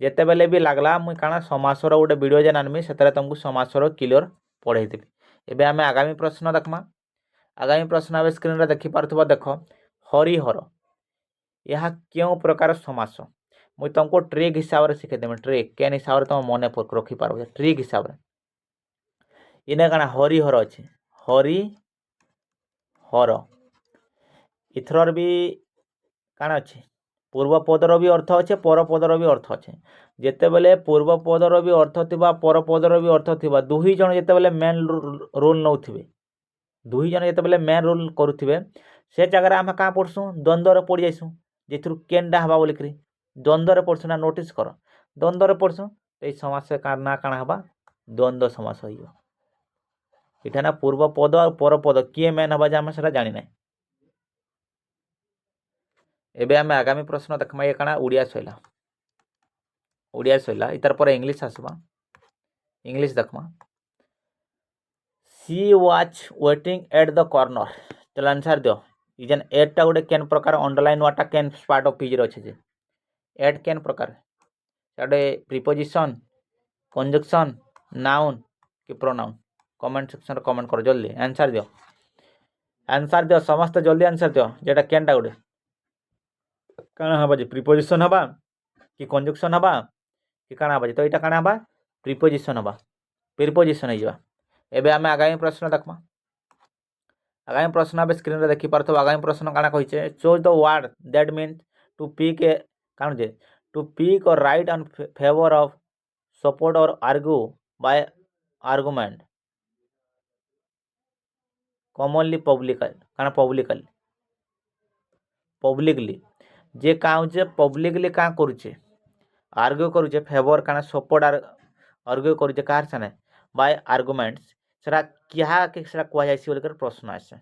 S1: जेते बेले भी लागला मुई काना समासर गोटे वीडियो जेन आनमी सेतरे तुमको समासर क्लियर पढ़ाई देबी। एबे आमे आगामी प्रश्न देखमा। आगामी प्रश्न आबे स्क्रीन रे देखि पारथबो। देखो हरिहर यह केउ प्रकार समास मुई तुमको ट्रिक हिसाब रे सिखे देबे ट्रिक केन हिसाब रे तुम मने रखि पारबो ट्रिक हिसाब रे। इने काना हरिहर अछि हरि हर इथरर भी काना अछि पूर्व पदर भी अर्थ अच्छे पर पदर भी अर्थ अच्छे। जेते बेले पूर्व पदर भी अर्थ थिबा पर पदर भी अर्थ थिबा दुही जन जेते बेले मेन रोल नउथिबे दुही जन जेते बेले मेन रोल करूथिबे से जगह रे आमे का पढसु द्वंद्व रे पड़ जाइसु जेथरु केनडा हवा बोली करी द्वंद्व रे पढसु ना नोटिस कर द्वंद्व रे पढसु ए समास का ना काना हवा द्वंद्व समास होइबो। इठा ना पूर्व पद और पर पद किए मेन हवा जे आमे सेटा जानि नै। एबे आम आगामी प्रश्न देखमा ये काଣା ओडिया सैला इतार पर इंग्लिश आसबा इंग्लिश देखमा she was waiting at the corner चल आंसर दियो इजन एट गोटे केन प्रकार अंडरलाइन वाटा केन पार्ट ऑफ पीजी अच्छे जे एट केन प्रकार गोटे प्रिपोजिशन कंजक्शन नाउन कि प्रोनाउन कमेंट सेक्शन कमेंट कर जल्दी आंसर दियो समस्त जल्दी आंसर दियो जेटा केनटा गोटे काଣା हबा जे प्रिपोजिशन हबा कि कंजक्शन हबा कि काଣା हबा जे तो इटा काଣା हबा प्रिपोजिशन हबा प्रिपोजिशन हो जावा एबे आमे आगामी प्रश्न देखमा आगामी प्रश्न अब स्क्रीन रे देखि पारथो आगामी प्रश्न काଣା कहिचे choose the word that mean to pick a काण जे to pick or right on favour of support or argue by argument commonly publicly जे काउचे पब्लिकली का करूचे आर्ग्यू करूचे फेवर काना सपोर्ट आर्ग्यू करूचे कार साने बाय आर्गुमेंट्स सेरा क्या के सेरा कुआ जायसी बोलकर प्रश्न आसे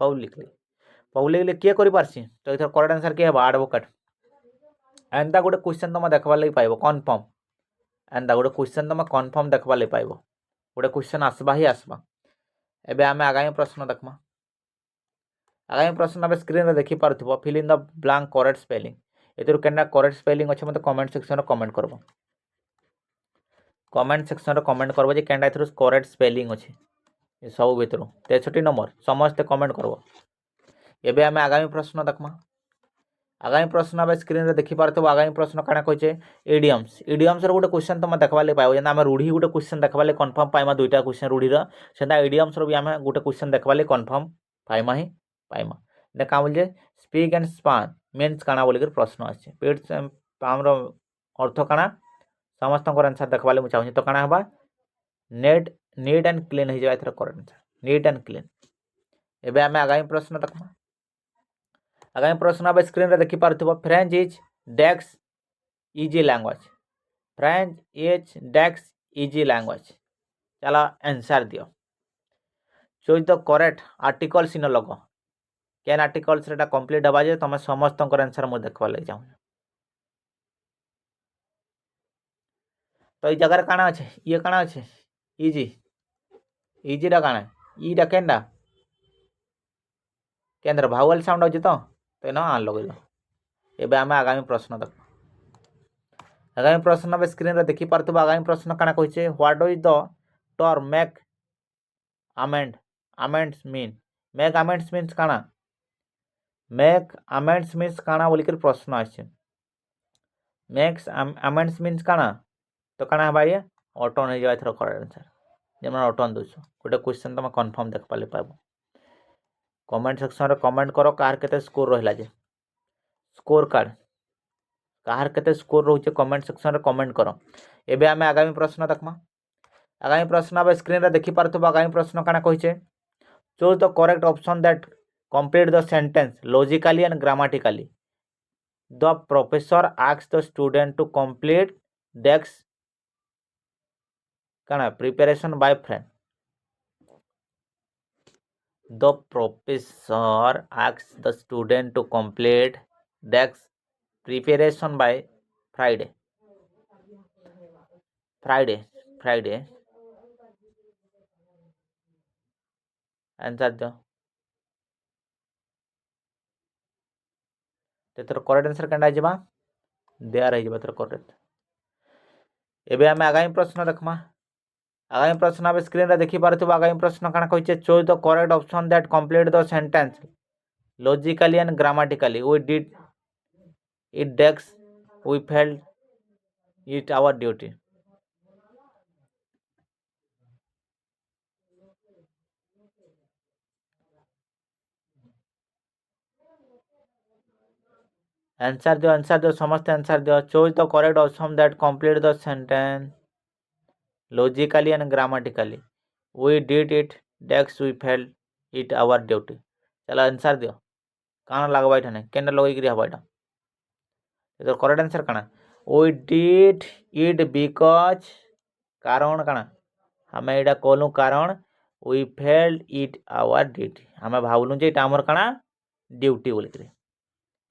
S1: पब्लिकली किए करि पारसी तो इथर करेक्ट आंसर के हेबा एडवोकेट एंदा गोटे क्वेश्चन तुम देखबार लगे पाइबो कन्फर्म एंदा गोटे क्वेश्चन तुम कन्फर्म देखबार लगे पाइबो गोटे क्वेश्चन आसबा ही आसबा एबे आमे आगामी प्रश्न देखमा आगामी प्रश्न अब स्क्रीन रे देखि पारथबो fill in the blank correct spelling एतिर केना करेक्ट स्पेलिंग अछि मते कमेंट सेक्शन रे कमेंट करबो जे केना एतिर करेक्ट स्पेलिंग अछि ए सब भितरु 63 नंबर समस्त कमेंट करबो एबे आमे आगामी प्रश्न देखमा आगामी प्रश्न अब स्क्रीन रे देखि पारथबो आगामी प्रश्न काना कहै छै इडियम्स रे गोटे क्वेश्चन तुम देखबा ले पाइबो जेना हम रूढ़ी गोटे क्वेश्चन देखबा ले कन्फर्म पाइमा दुईटा क्वेश्चन रूढ़ी रो सेना इडियम्स रो भी हम गोटे क्वेश्चन देखबा ले कन्फर्म पाइमा ही पाइमा ने का बोल जे स्पीक एंड स्पान मीन्स काना बोल कर प्रश्न आछे पेट पाम रो अर्थ काना समस्त को आंसर देखबा ले मु चाहू तो काना हबा नीट एंड क्लीन हो जाय एथर correct answer neat and clean एबे हम आगामी प्रश्न देखमा आगामी प्रश्न अब स्क्रीन रे देखि पारथबो फ्रेंच इज डेक्स इजी लैंग्वेज चला आंसर दियो choose the correct articles in लोगो केन आर्टिकल्स रेटा कंप्लीट हबा जे तमे समस्त आंसर मु देखबा ले जाऊ तो ई जगह काना अछि ये काना अछि इजी रा काना ई रा केनडा केंद्र भावल साउंड अछि तो ना आन लगै एबे हम आगामी प्रश्न देख आगामी प्रश्न अब स्क्रीन रे देखि पारथबो आगामी प्रश्न काना कहै छै what is the term make amends means काना मेक अमेंड्स मीन्स काना बोली कर प्रश्न आछे मेक्स अमेंड्स मीन्स काना तो काना हबा ये ऑटोन हो जाय थरो करेक्ट आंसर जेमन ऑटोन दोछ गोटे क्वेश्चन तुम कंफर्म देख पाले पाबो कमेंट सेक्शन रे कमेंट करो कार केते स्कोर रहला जे स्कोर कार्ड कार केते स्कोर रहउचे कमेंट सेक्शन रे कमेंट करो एबे हमें आगामी प्रश्न देखमा आगामी प्रश्न अब स्क्रीन रे देखि पारथबो आगामी प्रश्न काना कहिचे choose the correct option that complete the sentence logically and grammatically the professor asks the student to complete desk kana preparation by friend the professor asks the student to complete desk preparation by friday answer दो तेतर करेक्ट आंसर केनडा जिबा देयर है जिबा तर करेक्ट एबे हम आगामी प्रश्न देखमा आगामी प्रश्न अब स्क्रीन रे देखि पारथबो आगामी प्रश्न काना कहिचे choose the correct option that complete the sentence logically and grammatically we did it डेक्स we failed it our duty answer दियो समस्त आंसर दियो choose the correct option that complete the sentence logically and grammatically we did it डेक्स we failed it our duty चलो आंसर दियो काना लागबा इठाने केनडा लगै करी हबा इटा तो करेक्ट आंसर काना वी डिड इट बिकॉज कारण काना हमें एटा कहलु कारण we failed it our duty हमें भावलु जे इटा हमर काना ड्यूटी बोल करी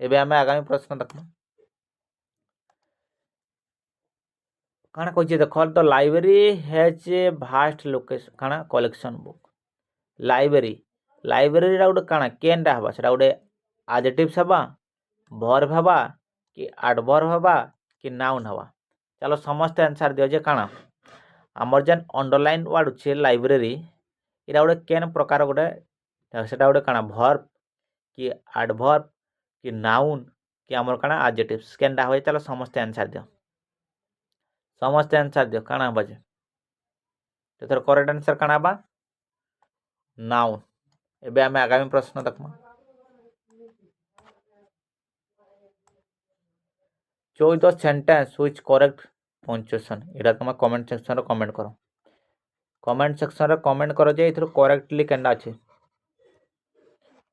S1: एबे आमे आगामी प्रश्न देखमा काना कहछि देख the library has a vast location काना कलेक्शन बुक लाइब्रेरी लाइब्रेरी रा गोटे काना केनटा हबा सेटा गोटे एडजेक्टिव्स हबा वर्ब हबा कि एडवर्ब हबा कि नाउन हबा चलो समस्त आंसर दियो जे काना हमर जेन अंडरलाइन वर्ड छै लाइब्रेरी इरा गोटे केन प्रकार गोटे सेटा गोटे काना वर्ब कि एडवर्ब कि नाउन कि हमर काना एडजेक्टिव्स केनटा होय चलो समस्त आंसर दियो समस्त आंसर दियो काना हबा जे तो करेक्ट आंसर काना हबा नाउन एबे आमे आगामी प्रश्न देखमा choose the sentence which correct punctuation एटा तुम कमेंट सेक्शन रे कमेंट करो कमेंट सेक्शन रे कमेंट करो जे इथरो करेक्टली केंडा अछि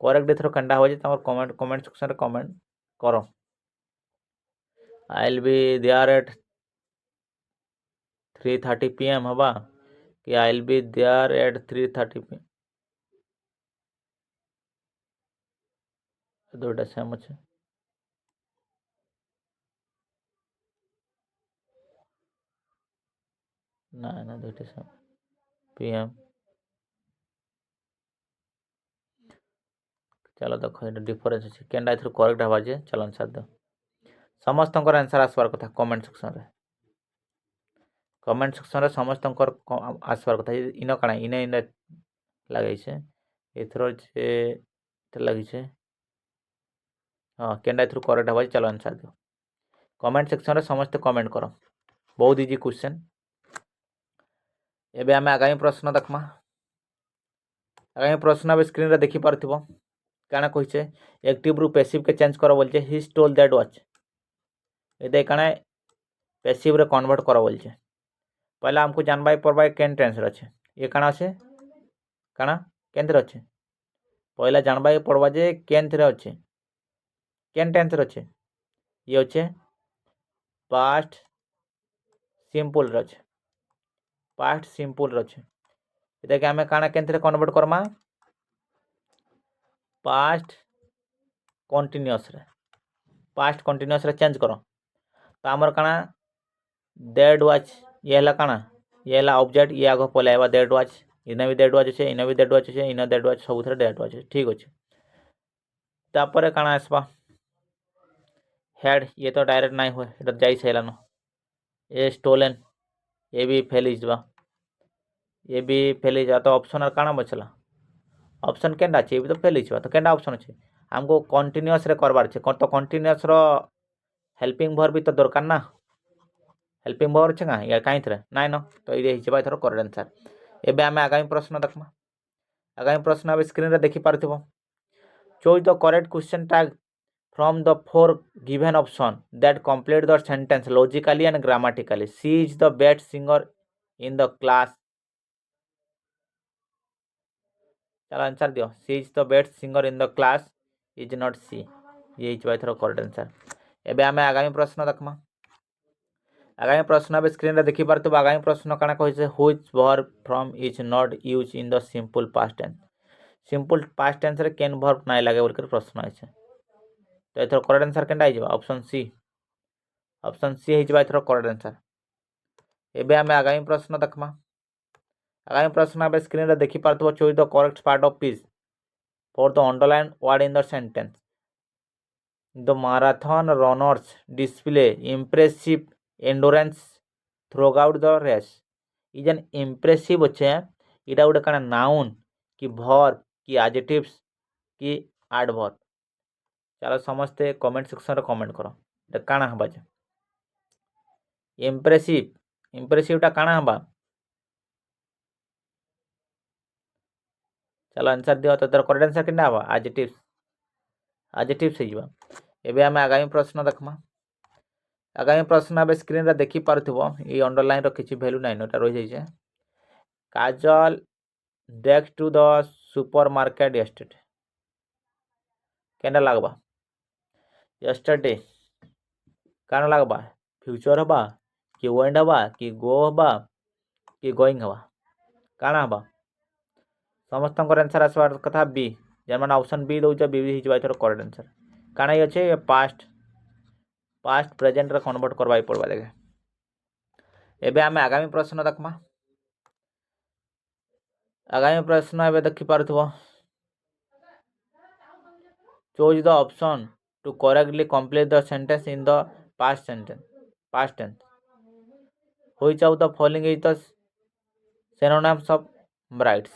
S1: करेक्ट इथरो केंडा हो जे तमर कमेंट सेक्शन रे कमेंट करो I will be there at 3:30 PM हबा कि I will be there at 3:30 PM दुटा सेम अछि ना ना दुटा सेम PM चलो देखो ये डिफरेंस अछि केंडा इथरो करेक्ट हबा जे चलो आंसर दो समस्त आंसर आसबार कथा कमेंट सेक्शन रे समस्त आसबार कथा इन काना इने इने लागै छै इथरो जे लागै छै हाँ केंडा इथरो करेक्ट हबा चलो आंसर दो कमेंट सेक्शन रे समस्त कमेंट करो बहुत इजी क्वेश्चन एबे आमे आगामी प्रश्न देखमा आगामी प्रश्न अब स्क्रीन रे देखि पारथिबो काना कहिছে एक्टिव रु पैसिव के चेंज करो बोलছে ही स्टोल दैट वॉच एदे काना पैसिव रे कन्वर्ट करो बोलছে पहला हमको जानबाई पड़बाई केन टेंस रे আছে ये काना আছে काना केन रे আছে पहला जानबाई पड़बा जे केन रे আছে केन टेंस रे আছে ये আছে पास्ट सिंपल रे আছে पास्ट सिंपल रे আছে एदे के हमें काना केन रे कन्वर्ट करमा पास्ट कंटीन्यूअस रे चेंज करो तो आमर काना दैट वाच ये हला काना ये हला ऑब्जेक्ट ये आगो पलाइबा दैट वाच इने भी दैट वाच छे इने भी दैट वाच छे इने दैट वाच सब थरे दैट वाच ठीक अछि तापरे काना आसबा हेड ये तो डायरेक्ट नाही होय एटा जाई सैलानो ए स्टोलन ये भी फेल इजबा ये भी फेल इजा तो ऑप्शन आर काना बचला ऑप्शन केनडा छे ये भी तो फेल इजबा तो केनडा ऑप्शन छे हमको कंटीन्यूअस रे करबार छे तो कंटीन्यूअस रो हेल्पिंग वर्ब भी तो दरकार ना हेल्पिंग वर्ब छे का या काई थरे नाइ न तो इरे हिचबा थरो करेक्ट आंसर एबे आमे आगामी प्रश्न देखमा आगामी प्रश्न अब स्क्रीन रे देखि पारथिबो choose the correct question tag from the four given option that complete the sentence logically and grammatically. She is the best singer in the class. चलो आंसर दियो she is the best singer in the class is not she ये इच बाय थरो करेक्ट आंसर एबे आमे आगामी प्रश्न देखमा आगामी प्रश्न अब स्क्रीन रे देखि पारतो आगामी प्रश्न काना कहिसे which verb from is not used in the simple past tense simple past tense रे केन verb नाइ लागे बोलकर प्रश्न आइছে तो एथर करेक्ट आंसर केनटा आइजबा ऑप्शन सी हिजबा एथर करेक्ट आंसर एबे आमे आगामी प्रश्न देखमा आगामी प्रश्न अब स्क्रीन रे देखि पारतो choose the correct part of speech for the underline word in the sentence the marathon runners display impressive endurance throughout the race ई जेन इम्प्रेसिव अच्छे इटा गोटे काना नाउन कि वर्ब कि एडजेक्टिव्स कि एडवर्ब चलो समस्ते कमेंट सेक्शन रे कमेंट करो एटा काना हबा जे इम्प्रेसिव टा काना हबा चलो आंसर दियो तो तर करेक्ट आंसर केना हबा एडजेक्टिव्स हिजबा एबे हम आगामी प्रश्न देखमा आगामी प्रश्न अब स्क्रीन रे देखि पारथिबो ई अंडरलाइन रो किछि वैल्यू नाइ नटा रहि जाय छै काजल डेक टू द सुपरमार्केट यस्टरडे केना लागबा यस्टरडे काना लागबा फ्यूचर हबा कि वेंड हबा कि गो हबा कि गोइंग हबा काना हबा समस्त आंसर आसबार कथा बी जेन ऑप्शन बी दउछ बी हिजबा थरो करेक्ट आंसर କାଣା ଅଛି ପାଷ୍ଟ ପ୍ରେଜେଣ୍ଟରେ କନଭର୍ଟ କରବାକେ ପଡ଼ବା ଦେଖେ। ଏବେ ଆମେ ଆଗାମୀ ପ୍ରଶ୍ନ ଦେଖମା। ଆଗାମୀ ପ୍ରଶ୍ନ ଏବେ ଦେଖିପାରୁଥିବ। Choose the option to correctly complete the sentence in the past tense. Which of the following is the synonyms of brights?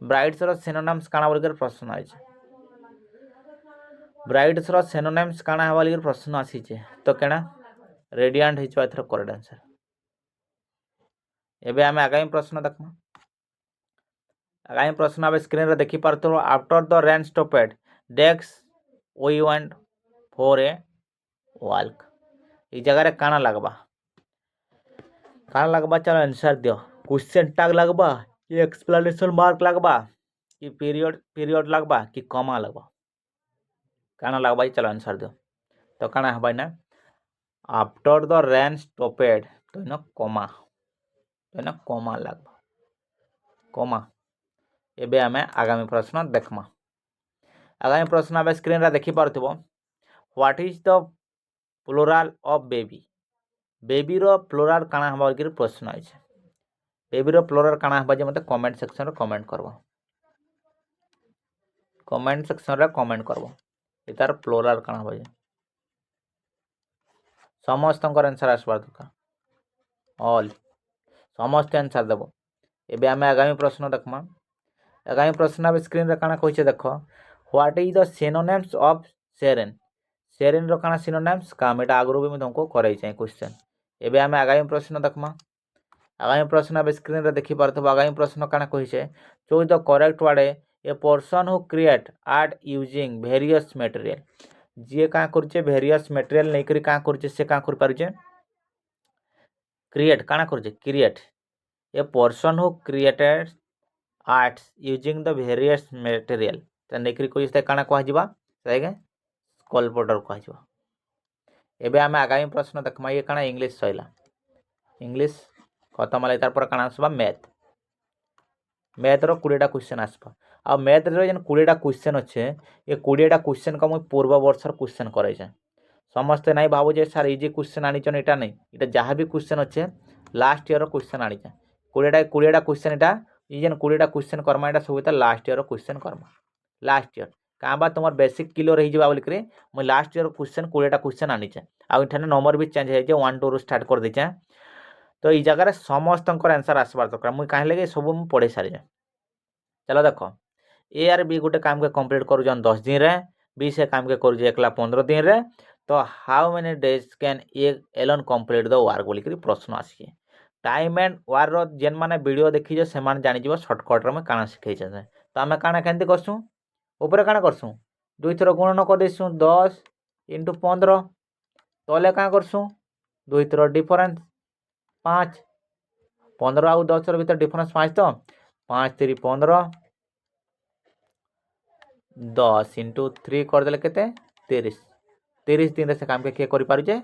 S1: Brights ର synonyms କାଣା ବୋଲିକରି ପ୍ରଶ୍ନ ଆସିଛି। ବ୍ରାଇଟ୍ସ ର synonyms କାଣା ହେବା ବୋଲିକରି ପ୍ରଶ୍ନ ଆସିଛେ। ତ କେଣା ରେଡିଆଣ୍ଟ ହେଇଯିବା ଏଥର କରେକ୍ଟ ଆନ୍ସର। ଏବେ ଆମେ ଆଗାମୀ ପ୍ରଶ୍ନ ଦେଖମା। ଆଗାମୀ ପ୍ରଶ୍ନ ଆମେ ସ୍କ୍ରିନରେ ଦେଖିପାରୁଥିବ। ଆଫ୍ଟର ଦ ରେନ୍ ଷ୍ଟପେଡ୍ ଡେକ୍ସ we went for a walk. এই ଜାଗାରେ କାଣା ଲାଗବା? କାଣା ଲାଗବା ଚାଲ ଆନ୍ସର ଦିଅ। क्वेश्चन टैग लगबा कि एक्सप्लेनेशन मार्क लगबा कि पीरियड लगबा कि कमा लगबा? काना लगबा चलो आंसर दियो। तो काना हबाय ना आफ्टर द रेन स्टॉपेड तो न कमा लगबा कमा। एबे हमें आगामी प्रश्न देखमा। आगामी प्रश्न अब स्क्रीन रे देखि पारथिबो। What is the plural of baby? Baby रो प्लुराल काना हबा कि प्रश्न आइछ। बेबी रो प्लुराल काना हबा जे मते कमेंट सेक्शन रे कमेंट करबो। कमेंट सेक्शन रे कमेंट करबो इतार प्लुराल काना हबा जे समस्त आंसर आसबार दरकार। ऑल समस्त आंसर देबो। एबे हमें आगामी प्रश्न देखमा। आगामी प्रश्न अब स्क्रीन रे काना कहै छै देखो। What is the synonyms of serene? Serene रो काना सिनोनिम्स काम एटा आगरो भी मैं तुमको करै छै क्वेश्चन। एबे हमें आगामी प्रश्न देखमा। आगामी प्रश्न अब स्क्रीन रे देखि पारथबो। आगामी प्रश्न काना कहै छै choose the correct word a person who create art using various material. जे का करछे वेरियस मटेरियल नै करी का करछे से का कर पारुछे क्रिएट काना करछे create a person who created arts using the various material त नै करी कोइ से काना कहै जिबा सेगे स्कल्पटर कहै जिबा। एबे हमें आगामी प्रश्न देखमा। ये काना इंग्लिश सइला इंग्लिश खत्म होला तार पर काना आसबा मैथ। मैथ रो 20 टा क्वेश्चन आसबा। आ मैथ रो जन 20 टा क्वेश्चन अच्छे ये 20 टा क्वेश्चन का मुई पूर्व वर्षर क्वेश्चन करे छै। समस्त नहीं भाबो जे सर इजी क्वेश्चन आनी चन एटा नहीं एटा जहां भी क्वेश्चन अच्छे लास्ट ईयर रो क्वेश्चन आनी छै। 20 टा क्वेश्चन एटा ई जन 20 टा क्वेश्चन करमा एटा सब एटा लास्ट ईयर रो क्वेश्चन करमा। लास्ट ईयर काबा तुमर बेसिक क्लियर रही जिबा बोल करे मुई लास्ट ईयर क्वेश्चन 20 टा क्वेश्चन आनी छै। आ इठाने नंबर भी चेंज है जे 1 2 रो स्टार्ट कर दै छै। तो ई जगह रे समस्त आंसर आसबार दरकार। मुई काहे लगे सब मु पढ़े सारी छै। चलो देखो ए आर बी गोटे काम के कंप्लीट करू जन 10 दिन रे बी से काम के करू जे एकला 15 दिन रे। तो how many days can A alone complete the work बोली करी प्रश्न आसी। टाइम एंड वार रो जेन माने वीडियो देखि जे से मान जानि जिवो शॉर्टकट रे में काना सिखै छै। तो हमें काना केंति करसु ऊपर काना करसु 2 थरो गुणन कर देसु 10 * 15 तले का करसु 2 थरो डिफरेंस 5 15 आउ 10 रो भीतर डिफरेंस 5 तो 5 3 15 10 * 3 कर देले केते 30 30 दिन रे से काम के के करि पारु जे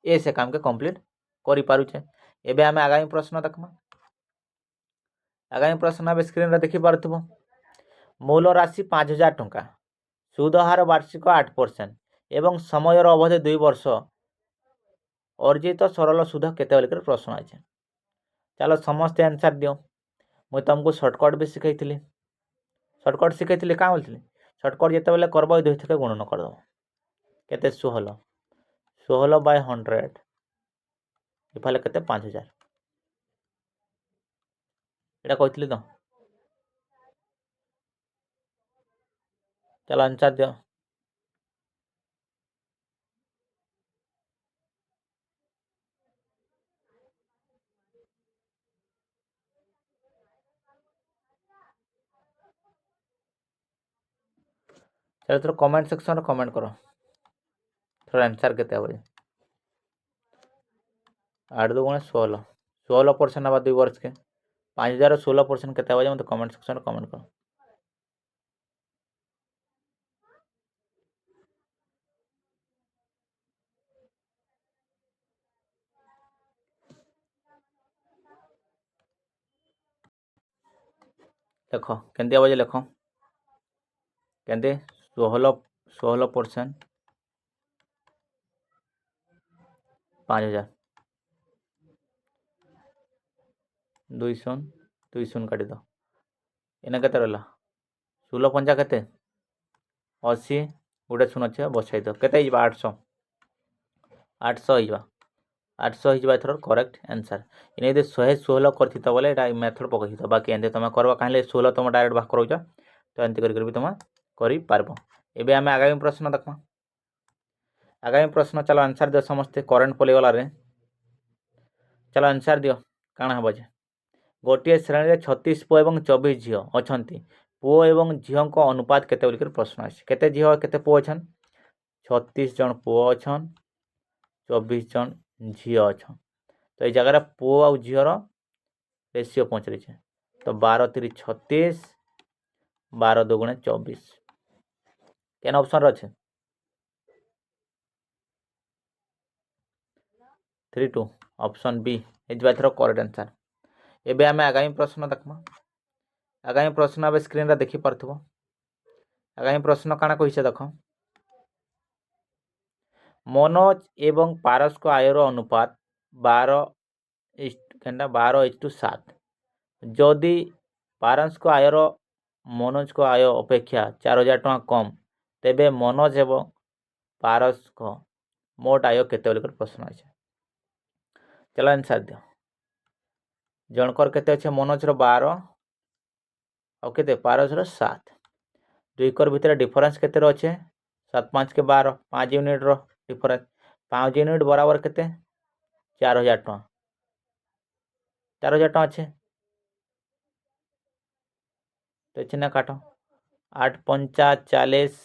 S1: ए से काम के कंप्लीट करि पारु छे। एबे हमें आगामी प्रश्न देखमा। आगामी प्रश्न अब स्क्रीन रे देखि पारथबो। मूल राशि 5000 टंका सुद हार वार्षिक 8% एवं समय अवधि 2 वर्ष अर्जित सरल सुध केते बोल कर प्रश्न आछे। चलो समस्त आंसर दियो। मुई तुमको शॉर्टकट भी सिखाइथिली। शॉर्टकट सिखाइथिली का बोलथिली शॉर्टकट जेते बेले करबो 2 थके गुणन कर दो केते 16 16/100 इफाले केते 5000 एटा कहथिली तो। चलो आंसर दियो। चलो थोड़ा कमेंट सेक्शन रे कमेंट करो थोड़ा आंसर केते हो 8 2 16 16% हवा 2 वर्ष के 5000 16% केते हो मते कमेंट सेक्शन रे कमेंट करो। देखो केंति आवाज लिखो केंति 16 16% 5000 200 200 काटी दो इना केते रहला 16 पंजा केते 80 गोटे शून अच्छे बसाई दो केते 800 800 800 एथर करेक्ट आंसर इने यदि 116 करथित बोले एटा मेथड पकई बाकी एंते तुम करबा काहे 16 तुम डायरेक्ट भाग करूछ तो एंते करी भी तुम करि पारबो। एबे आमे आगामी प्रश्न देखमा आगामी प्रश्न चलो आंसर दियो समस्ते करेंट पले गला रे चलो आंसर दियो काना हबो जे गोटे श्रेणी रे 36 पुओ एवं 24 झियो अछंती पुओ एवं झियो को अनुपात केते बोलिकर प्रश्न आछि केते झियो केते पुओ अछन 36 जन पुओ अछन 24 जन झियो अछन तो ये जगह पुओ आ झियो रो रेशियो पहुंच रही तो 12 3 36 12 2 24 केन ऑप्शन अच्छे 32 ऑप्शन बी एथर करेक्ट आंसर। एबे आमे आगामी प्रश्न देखमा आगामी प्रश्न अब स्क्रीन रे देखि परथबो आगामी प्रश्न काना कहिसे देखो मनोज एवं पारस को आयर अनुपात 12:7 जदि पारस को आयर मनोज को आय अपेक्षा 4000 टका कम तेबे मनोज एवं पारस को मोट आय केते बोलिकर प्रश्न আছে चलो आंसर दियो जनकर केते अच्छे मनोज रो 12 और केते पारस रो 7 दुई कर भितर डिफरेंस केते रो अच्छे 7 5 के 12 5 यूनिट रो डिफरेंस 5 यूनिट बराबर केते 4000 टका 4000 टका अच्छे तो चिन्ह काटो 8 5 40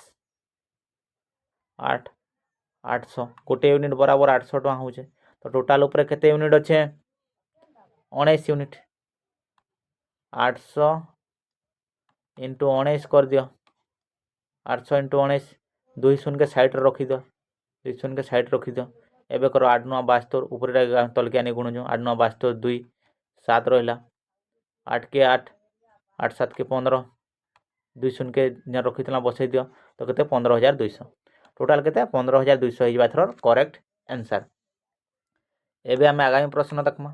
S1: 8 800 गोटे यूनिट बराबर 800 टका हो तो टोटाल ऊपर केते यूनिट अच्छे 19 यूनिट 800 इंटू 19 कर दियो 800 इंटू 19 2 शून्य के साइड रखी दो 2 शून्य के साइड रखी दो एबे करो 8 9 72 ऊपर तलके आनी गुणुज 8 9 72 2 7 रहा 8 के 8 8 7 के 15 2 शून्य के रखी बसई दियो तो केते 15200 टोटाल केते 15200 हिजबा थर करेक्ट आंसर। एबे आमे आगामी प्रश्न देखमा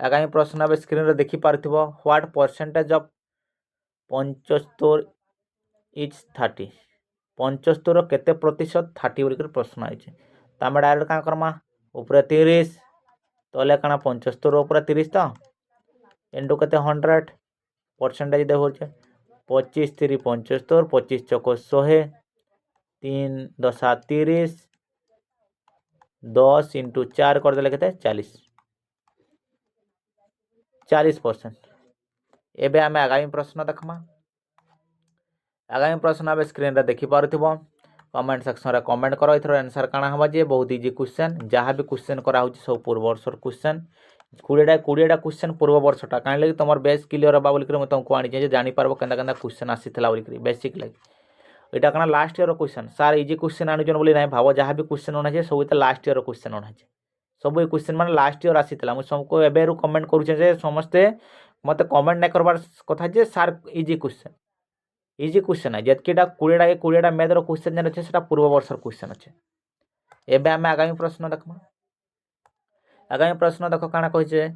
S1: आगामी प्रश्न अब स्क्रीन रे देखि पारथिबो व्हाट परसेंटेज ऑफ 75 इज 30 75 केते प्रतिशत 30 बोलिकर प्रश्न आइछे तामे डायरेक्ट का करमा ऊपर 30 तले काना 75 ऊपर 30 तो इनटू केते 100 परसेंटेज देखो 25 3 75 25 चौको 100 3 10 30 10 इंटू 4 कर देले केते 40%। एबे आमे आगामी प्रश्न देखमा आगामी प्रश्न अब स्क्रीन रे देखि पारथिबो कमेंट सेक्शन रे कमेंट करो इथर आंसर काना हबा जे बहुत इजी क्वेश्चन जहाँ भी क्वेश्चन करा होची सब पूर्व वर्षर क्वेश्चन 20टा क्वेश्चन पूर्व वर्षटा काहे लगी तमर बेस क्लियर हबा बोली कर म तुमको आनी जे जानि पारबो केंदा केंदा क्वेश्चन आसीथला बोली कर बेसिक लगी एटा काना लास्ट ईयर क्वेश्चन सार इजी क्वेश्चन आनुजन बोली नाही भाबो जहाँ भी क्वेश्चन होना जे सब त लास्ट ईयर क्वेश्चन होना जे सब क्वेश्चन माने लास्ट ईयर आसीथला म सबको एबेरु कमेंट करूचे जे समस्ते मते कमेंट नै करबार कथा जे सार इजी क्वेश्चन है जेतकीटा 20टा मैथर क्वेश्चन जन अच्छे सेटा पूर्व वर्षर क्वेश्चन अच्छे। एबे आमे आगामी प्रश्न देखमा आगामी प्रश्न देख काना कहिचे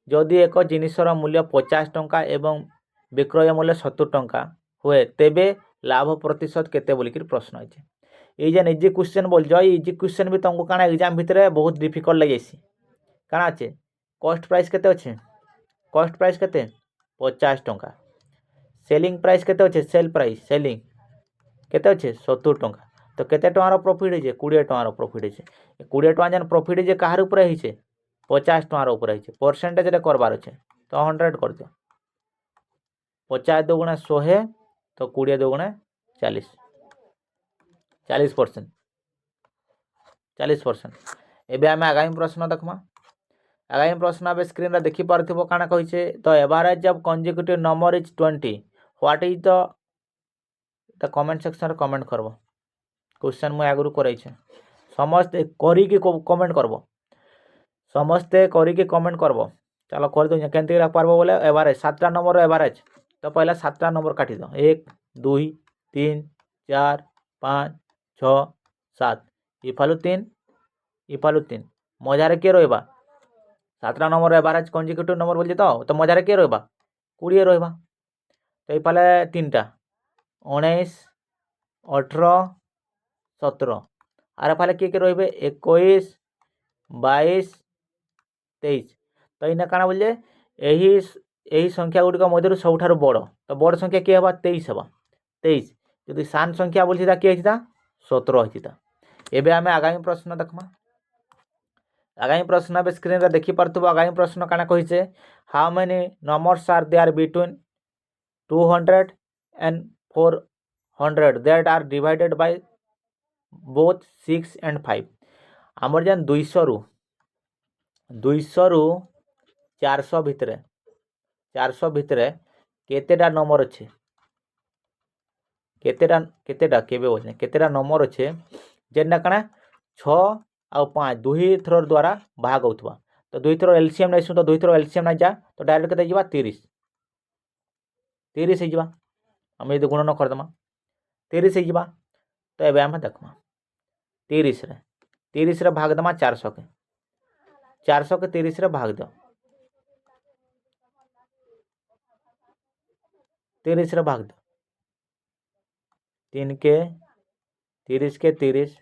S1: जदि एक जिनिसर मूल्य 50 टंका एवं विक्रय मूल्य 70 टंका हुए तेबे लाभ प्रतिशत केते बोलिकर प्रश्न है ये जे इजी क्वेश्चन बोल जो इजी क्वेश्चन भी तुमको काना एग्जाम भितर बहुत डिफिकल्ट लगे काना अच्छे कॉस्ट प्राइस केते अच्छे कॉस्ट प्राइस केते 50 टंका सेलिंग प्राइस केते अच्छे सेल प्राइस सेलिंग केते अच्छे 70 टंका तो केते टंकार प्रॉफिट है 20 टंकार प्रॉफिट है 20 टंका जन प्रॉफिट है कहार ऊपर है 50 टंकार ऊपर है परसेंटेज रे करबार अच्छे तो 100 कर दियो 50 2 गुणे 100 तो 20 2 गुणे 40 40%। एबे आमे आगामी प्रश्न देखमा आगामी प्रश्न अब स्क्रीन रे देखि पारथिबो काना कहिचे the average of consecutive number is 20 what is the comment section रे कमेंट करबो क्वेश्चन मु आगुरु करई छे समस्त करी के कमेंट करबो समस्ते करी के कमेंट करबो चलो कर दो केनते रख पारबो बोले एवरेज 7टा नंबर एवरेज तो पहला 7टा नंबर काटी दो 1 2 3 4 5 छ सात इफालु तीन मजारे किए रहा सातटा नंबर एवरेज कंजिक्यूटिव नंबर बोलছি तो मजारे किए रहा 20 रहा तो इफाले तीन टा 19 18 17 आर एफाले किए रे 21 22 23 तो इना काଣା बोले यही संख्या गुड़िक मध्य सबुठ बड़ तो बड़ संख्या किए हवा 23 हवा 23 जो सान संख्या बोलता किए 17 होता एबे आमे आगामी प्रश्न देखमा आगामी प्रश्न अब स्क्रीन रे देखि पारथुबो आगामी प्रश्न काना कहिसे how many numbers are there between 200 and 400 that are divided by both 6 and 5 आमर जेन 200 रु 400 भितरे केतेटा नंबर अच्छे केतेटा केबे बोलने केतेटा नंबर अच्छे जेना काना 6 आ 5 दुही थर द्वारा भाग होथवा तो दुई थर एलसीएम नैसु तो दुई थर एलसीएम ना जा तो डायरेक्ट केते जिबा 30 हो जिबा हम यदि गुणन कर दमा 30 हो जिबा तो एबे हम देखमा 30 रे भाग दमा 400 के 30 रे भाग दो 30 रे भाग दो 3 के 30 के 30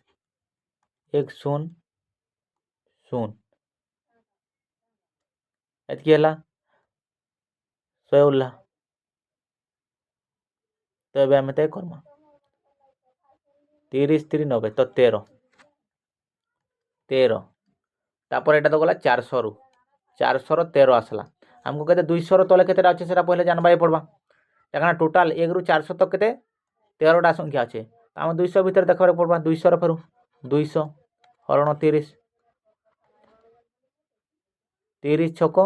S1: 1 0 0 एतकी हला 100 उरला तो एबे हम ते करमा 30 3 90 तो 13 तापर एटा तो गला 400 रु 400 रो 13 आसला हमको कहते 200 रो तले केतेटा अछि सेटा पहिले जानबाई पड़बा देखना टोटल 1 रु 400 तक केते 13 टा संख्या अछि हम 200 भीतर देखबार पड़बा 200 रो फेरु 200 हरण 30 30 छक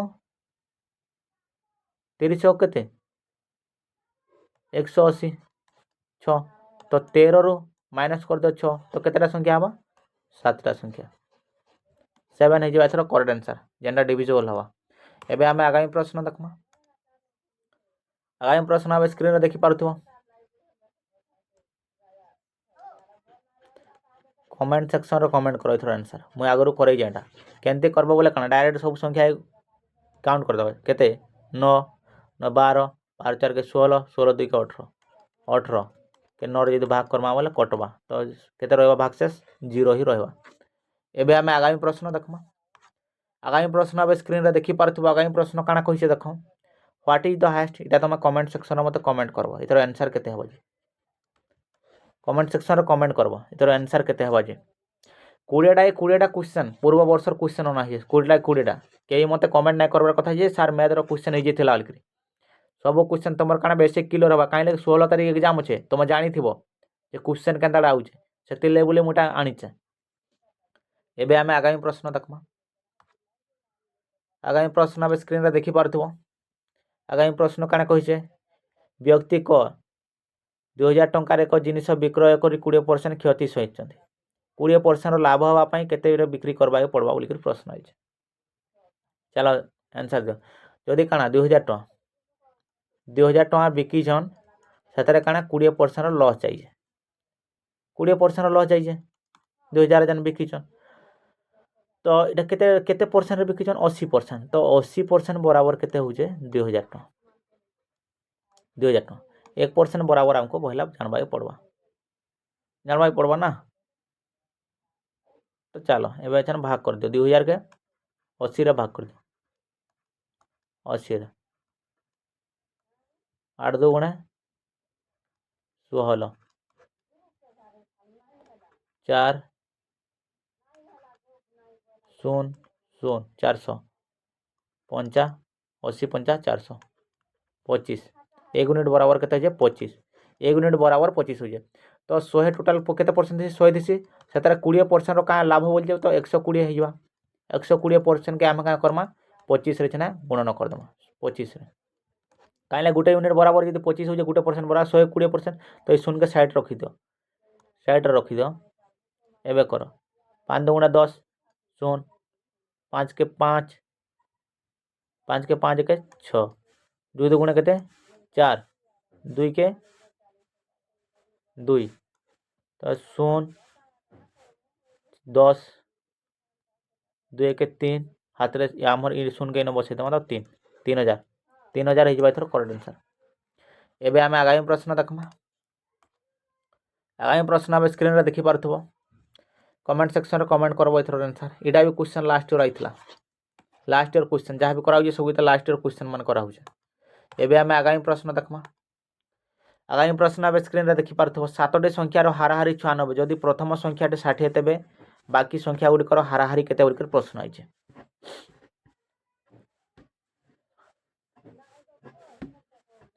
S1: 30 छक केते 180 6 तो 13 रु माइनस कर दो 6 तो केतेटा संख्या हवा 7टा संख्या 7 हो जाए करेक्ट आंसर जेनटा डिविजिबल हवा एबे आमे आगामी प्रश्न देखमा आगामी प्रश्न अब स्क्रीन रे देखि पारुथबो कमेंट सेक्शन रे कमेंट करो इथर आंसर मु आगरु करई जेटा केनते करबो बोले कना डायरेक्ट सब संख्या काउंट कर दबे केते 9 9 12 12 4 के 16 16 2 के 18 18 के 9 रे यदि भाग करमा बोले कटबा तो केते रहबा भागशेष 0 ही रहबा एबे आमे आगामी प्रश्न देखमा आगामी प्रश्न अब स्क्रीन रे देखि पारुथबो आगामी प्रश्न काना कहिसे देखो व्हाट इज द हाईएस्ट इटा तुम कमेंट सेक्शन मते कमेंट करबो इथर आंसर केते हबो जे कमेंट सेक्शन रे कमेंट करबो इथर आंसर केते हबो जे 20टा क्वेश्चन पूर्व वर्षर क्वेश्चन होना है 20टा कई मते कमेंट नहीं करबार कथा जे सर मैथ रो क्वेश्चन हे जेथिला अलकरी सब क्वेश्चन तुमर काना बेसिक क्लियर हबा काई ले 16 तारिख एग्जाम छे तुम जानि थिबो जे क्वेश्चन केनता आउचे सेति लेबुले मुटा आनिचे एबे आमे आगामी प्रश्न देखमा आगामी प्रश्न अब स्क्रीन रे देखि पारथबो आगामी प्रश्न काना कहिसे व्यक्ति को 2000 टंकार एक जिनिस विक्रय करी 20% क्षति सहित 20% लाभ हवापाई केते बिक्री करबा पड़वा बोली प्रश्न है चलो आंसर दो जदि काना 2000 टଙ୍କା बिकिछन सेतरे काना 20% लॉस चाहिए 20% लॉस चाहिए 2000 जन बिकिछन तो इटा केते केते परसेंट बिकिछन 80% तो 80% बराबर केते होजे 2000 टଙ୍କା 1% बराबर हमको पहला जानबा पड़वा ना तो चलो एबे एथन भाग कर दियो 2000 के 80 रे भाग कर दियो 80 रे 8 2 गुणे 16 4 0 0 400 5 80 5 400 25 1 यूनिट बराबर केते जे 25 1 यूनिट बराबर 25 हो जे तो 100 टोटल केते परसेंट थी 100 दिसी सेतारे 20% रो का लाभ बोल जे तो 120 हो जिबा 120% के हम का करमा 25 रे छना गुणन कर दमा 25 रे काइले गुटे यूनिट बराबर यदि 25 हो जे गुटे परसेंट बराबर 120% तो ई सुन के साइड रखि दो साइड रे रखि दो एबे करो 5 2 गुणा 10 0 5 के 5 5 के 5 के 6 2 2 गुणा केते 4 2 के 2 तो 0 10 2 1 3 हाथ रे आमर इ शून्य के इन बसई दमा तो 3 3000 3000 हो एथर करेक्ट आंसर। एबे आमे आगामी प्रश्न देखमा। आगामी प्रश्न अब स्क्रीन रे देखि पारथबो। कमेंट सेक्शन रे कमेंट करबो एथर आंसर। इडा भी क्वेश्चन लास्ट ईयर आइतला। लास्ट ईयर क्वेश्चन जहाँ भी करा होजे सब लास्ट ईयर क्वेश्चन मन करा होजे। एबे आमे आगामी प्रश्न देखमा। आगामी प्रश्न अब स्क्रीन रे देखि पारथबो। 7टी संख्यार हाराहारी 96 जदि प्रथम संख्याटी 60 तेबे बाकी संख्या गुड़िकर हाराहारी केते गुड़िकर प्रश्न आइछे।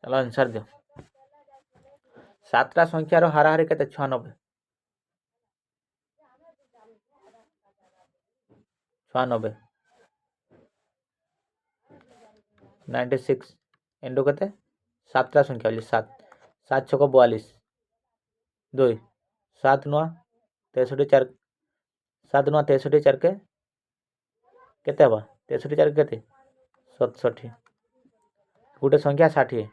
S1: चलो आंसर दियो। 7टा संख्यार हाराहारी केते 96 96 96 इंटू केते 7टा संख्या 7 7 6 42 2 7 9 63 4 7 9 63 4 के केते हबा 63 4 केते 67 गोटे संख्या 60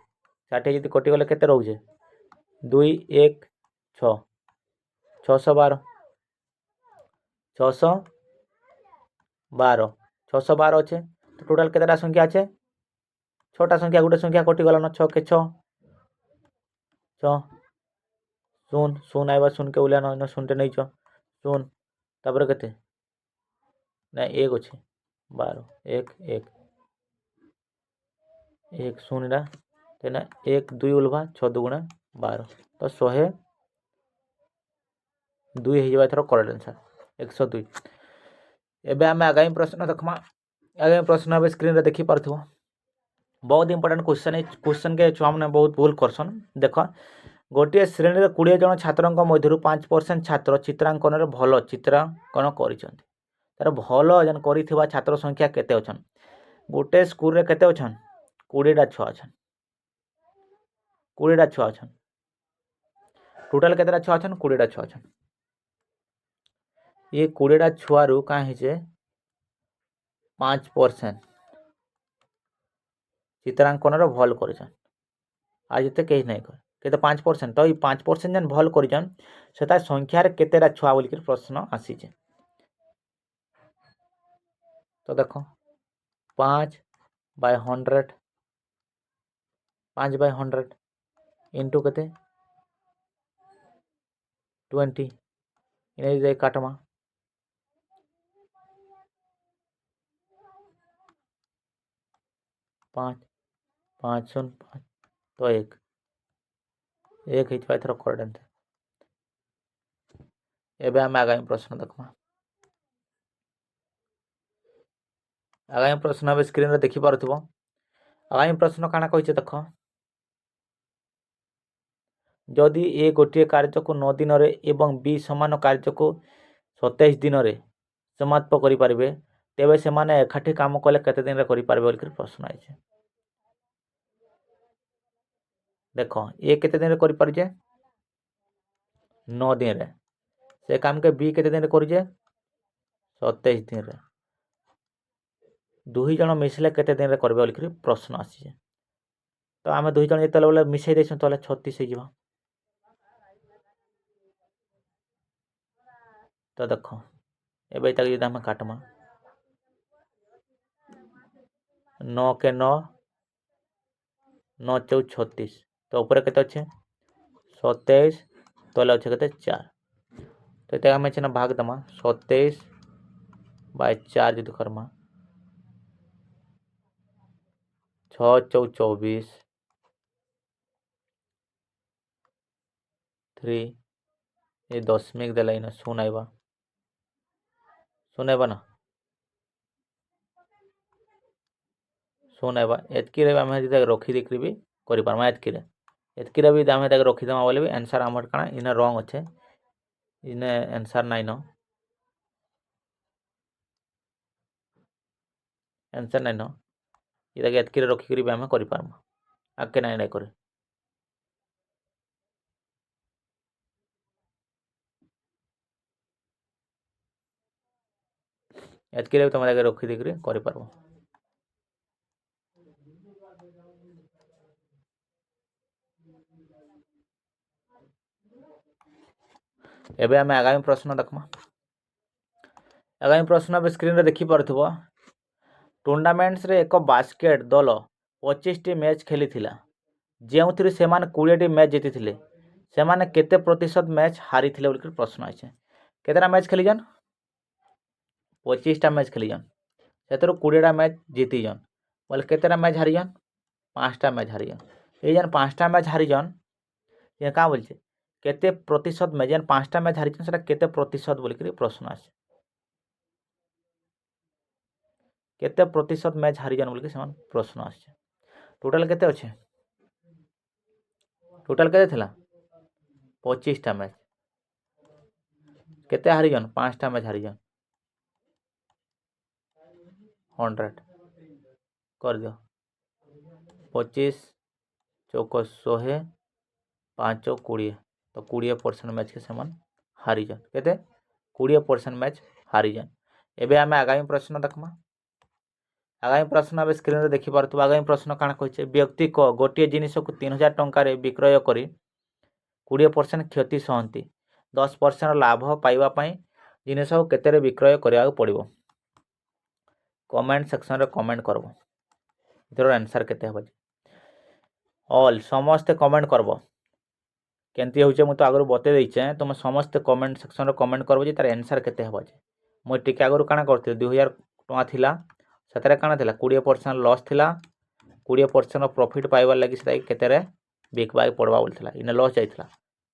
S1: 60 जदि कटि गले केते रहउजे 2 1 6 612 612 612 अच्छे तो टोटाल केतेटा संख्या अच्छे 6टा संख्या गोटे संख्या कटि गला न 6 के 6 6 0 0 आइबा 0 के उलिया न 0 टे नहीं 0 तापर केते ना 1 अच्छे 12 1 1 1 0 रा तेना 1 2 उलवा 6 दुगुणा 12 तो 100 2 हो जाए एथर करेक्ट आंसर 102। एबे आमे आगामी प्रश्न देखमा। आगामी प्रश्न अब स्क्रीन रे देखि पारथबो। बहुत इंपोर्टेंट क्वेश्चन है। क्वेश्चन के छुआ मैंने बहुत भूल करसन। देख गोटे श्रेणी रे 20 जन छात्रंक मध्यरु 5% छात्र चित्रांकन रे भल चित्रांकन करिसंती। तार भल जन करिथिबा छात्र संख्या केते अछन गोटे स्कूल रे केते अछन 20 टा छुआ अछन 20 टा छुआ अछन टोटल केतेटा छुआ अछन 20 टा छुआ अछन। ये 20 टा छुआ रु का हिचे 5% चित्रांकन रे भल करिसन आज एते कहीं नहीं कर केते 5% तो 5% जन भल करिसन सेता संख्या रे केतेटा छुआ बोली के प्रश्न आसीचे। तो देखो 5/100 5/100 इंटू केते 20 इने जे काटमा 5 5 0 5 तो 1 हिचवा थर करेक्ट। एबे हम आगामी प्रश्न देखमा। आगामी प्रश्न अब स्क्रीन रे देखि पारथबो। आगामी प्रश्न काना कहिचे देख जदि ए गोटे कार्य को 9 दिन रे एवं बी समान कार्य को 27 दिन रे समाप्त करि पारिबे तेबे से माने एकाठी काम कले केते दिन रे करि पारिबे बोल प्रश्न आइছে। देखो ए केते दिन रे करि पारिजे 9 दिन रे से काम के बी केते दिन रे करिजे 27 दिन रे दुही जन मिसले केते दिन रे करबे बोल प्रश्न आसीছে। तो आमे दुही जन जेतले बोले मिसै देछन तले 36 हे जिवो। तो देखो एबे तक यदि हम काटमा 9 के 9 9 चौ 36 तो ऊपर केते अच्छे 27 तले अच्छे केते 4 तो एते हम छना भाग दमा 27/4 जदि करमा 6 चौ 24 3 ये दशमिक देला इन सुनाइबा ना सुनाइबा एतकी रे हम जदि रखी देखि भी करि पारमा एतकी रे भी हम तक रखी दमा बोले भी आंसर हमर काना इने रॉन्ग अच्छे इने आंसर नाइ न आंसर नाइ न इताके एतकी रे रखी करी भी हम करि पारमा आके नाइ नाइ करे एतकी रे तुम आगे रखी देखि करि पारबो। एबे आम आगामी प्रश्न देखमा। आगामी प्रश्न ए स्क्रीन रे देखि पारथुबो। टूर्नामेंट्स रे एक बास्केट दल 25 मैच खेली जो से 20 मैच जीति से केते प्रतिशत मैच हारी बोल प्रश्न अच्छे। केतना मैच खेलीजन 25टा मैच खेलीजन से 20टा मैच जीतीजन बोले केतना मैच हारीजन 5टा मैच हारीजन। ये जन 5टा मैच हारीजन ये क्या बोलছে केते प्रतिशत मैच जन 5टा मैच हारीजन से केते प्रतिशत बोल प्रश्न आछे। केते प्रतिशत मैच हारीजन बोल प्रश्न आछे। टोटाल केते अच्छे टोटाल केते थिला 25टा मैच केते हारीजन 5टा मैच हारीजन 100 कर दियो 25 चौक 100 5 20 तो 20% मैच के समान हारीजन केते 20% मैच हारीजन। एबे आमे आगामी प्रश्न देखमा। आगामी प्रश्न अब स्क्रीन रे देखि पारतु। आगामी प्रश्न काना कहचे व्यक्ति को गोटे जिनिस को 3000 टंका रे विक्रय करी 20% क्षति सहंती 10% लाभ पाइबा पई जिनिस को केते रे विक्रय करिया पड़िबो। कमेंट सेक्शन रे कमेंट करबो इधर आंसर केते हबो। ऑल समस्त कमेंट करबो केंती होचे मु तो आगु बते दैछे तुम समस्त कमेंट सेक्शन रे कमेंट करबो जे तार आंसर केते हबो। मु टिके आगु काना करथि 2000 टंका थिला सेतरे काना थिला 20% लॉस थिला 20% प्रॉफिट पाइबार लागि सेता केते रे बिकबाई पड़वा बोलथिला इने लॉस जाइथिला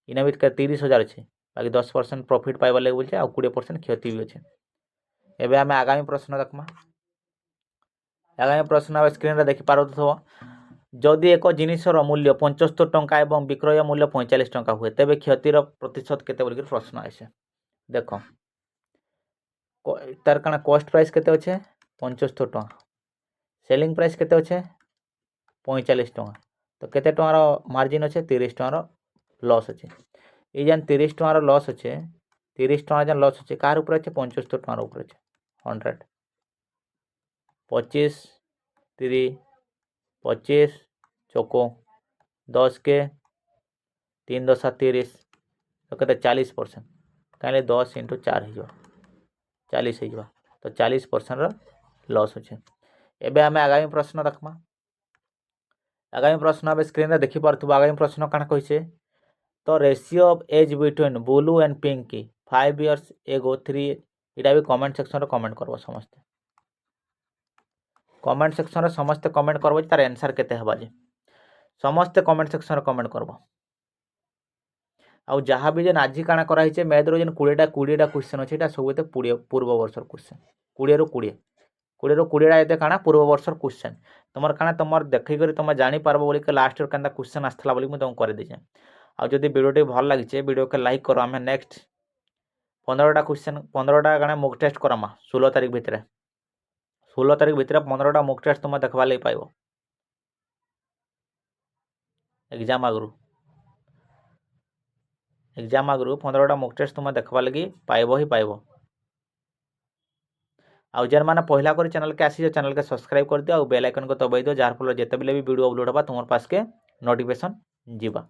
S1: इने भी 30000 अछि बाकी 10% प्रॉफिट पाइबार लागि बोलछे आ 20% क्षति भी अछि। एबे हमें आगामी प्रश्न देखमा। आगामी प्रश्न अब स्क्रीन रे देखि पारथो जदि एक जिनिसर मूल्य 75 टंका एवं विक्रय मूल्य 45 टंका हुए तेबे क्षतिर प्रतिशत केते बोल प्रश्न आसे। देख तार काना कॉस्ट प्राइस केते अच्छे 75 टंका सेलिंग प्राइस केते अच्छे 45 टंका तो केते टंकार मार्जिन अच्छे 30 टंकार लॉस अच्छे। ये जन 30 टंकार लॉस अच्छे 30 टंका जन लॉस अच्छे कार ऊपर अच्छे 75 टंकार ऊपर अच्छे 100 25 30 25 चौको 10 के 3 10 30 तो कहते 40% कहीं 10 × 4 हो 40 हो तो 40% लॉस अच्छे। एबे आम आगामी प्रश्न देखमा। आगामी प्रश्न अब स्क्रीन रे देखि पारथु। आगामी प्रश्न काना कहिसे तो ratio of age between blue and Pinky 5 years ago 3 इटा भी कमेंट सेक्शन रे कमेंट करबो समस्त कमेंट सेक्शन रे समस्त कमेंट करबो तार आंसर केते हबा जे समस्त कमेंट सेक्शन रे कमेंट करबो। आउ जहाँ भी जेन आज काना करा हिचे मैथ रो जेन 20टा क्वेश्चन अछि एटा सबते पूर्व वर्षर क्वेश्चन 20 रो 20टा एते काना पूर्व वर्षर क्वेश्चन तुमर काना तुमर देखै करी तुम जानि पारबो बोली के लास्ट रो कंदा क्वेश्चन आस्थला बोली म तुम कर देछे। आ जदि वीडियो टे भल लागिचे वीडियो के लाइक करो। हमें नेक्स्ट 15टा क्वेश्चन 15टा काना मॉक टेस्ट करामा 16 तारिख भितरे 16 तारिख भितरे 15टा मॉक टेस्ट तुम देखबा लई पाइबो एग्जाम आगु 15टा मॉक टेस्ट तुम देखबा लगी पाइबो ही पाइबो। आउ जेन माने पहला करी चैनल के आसी चैनल के सब्सक्राइब कर दियो और बेल आइकन को दबाई दियो जार फल जेते बेले भी वीडियो अपलोड होबा तुमर पास के नोटिफिकेशन जीवा।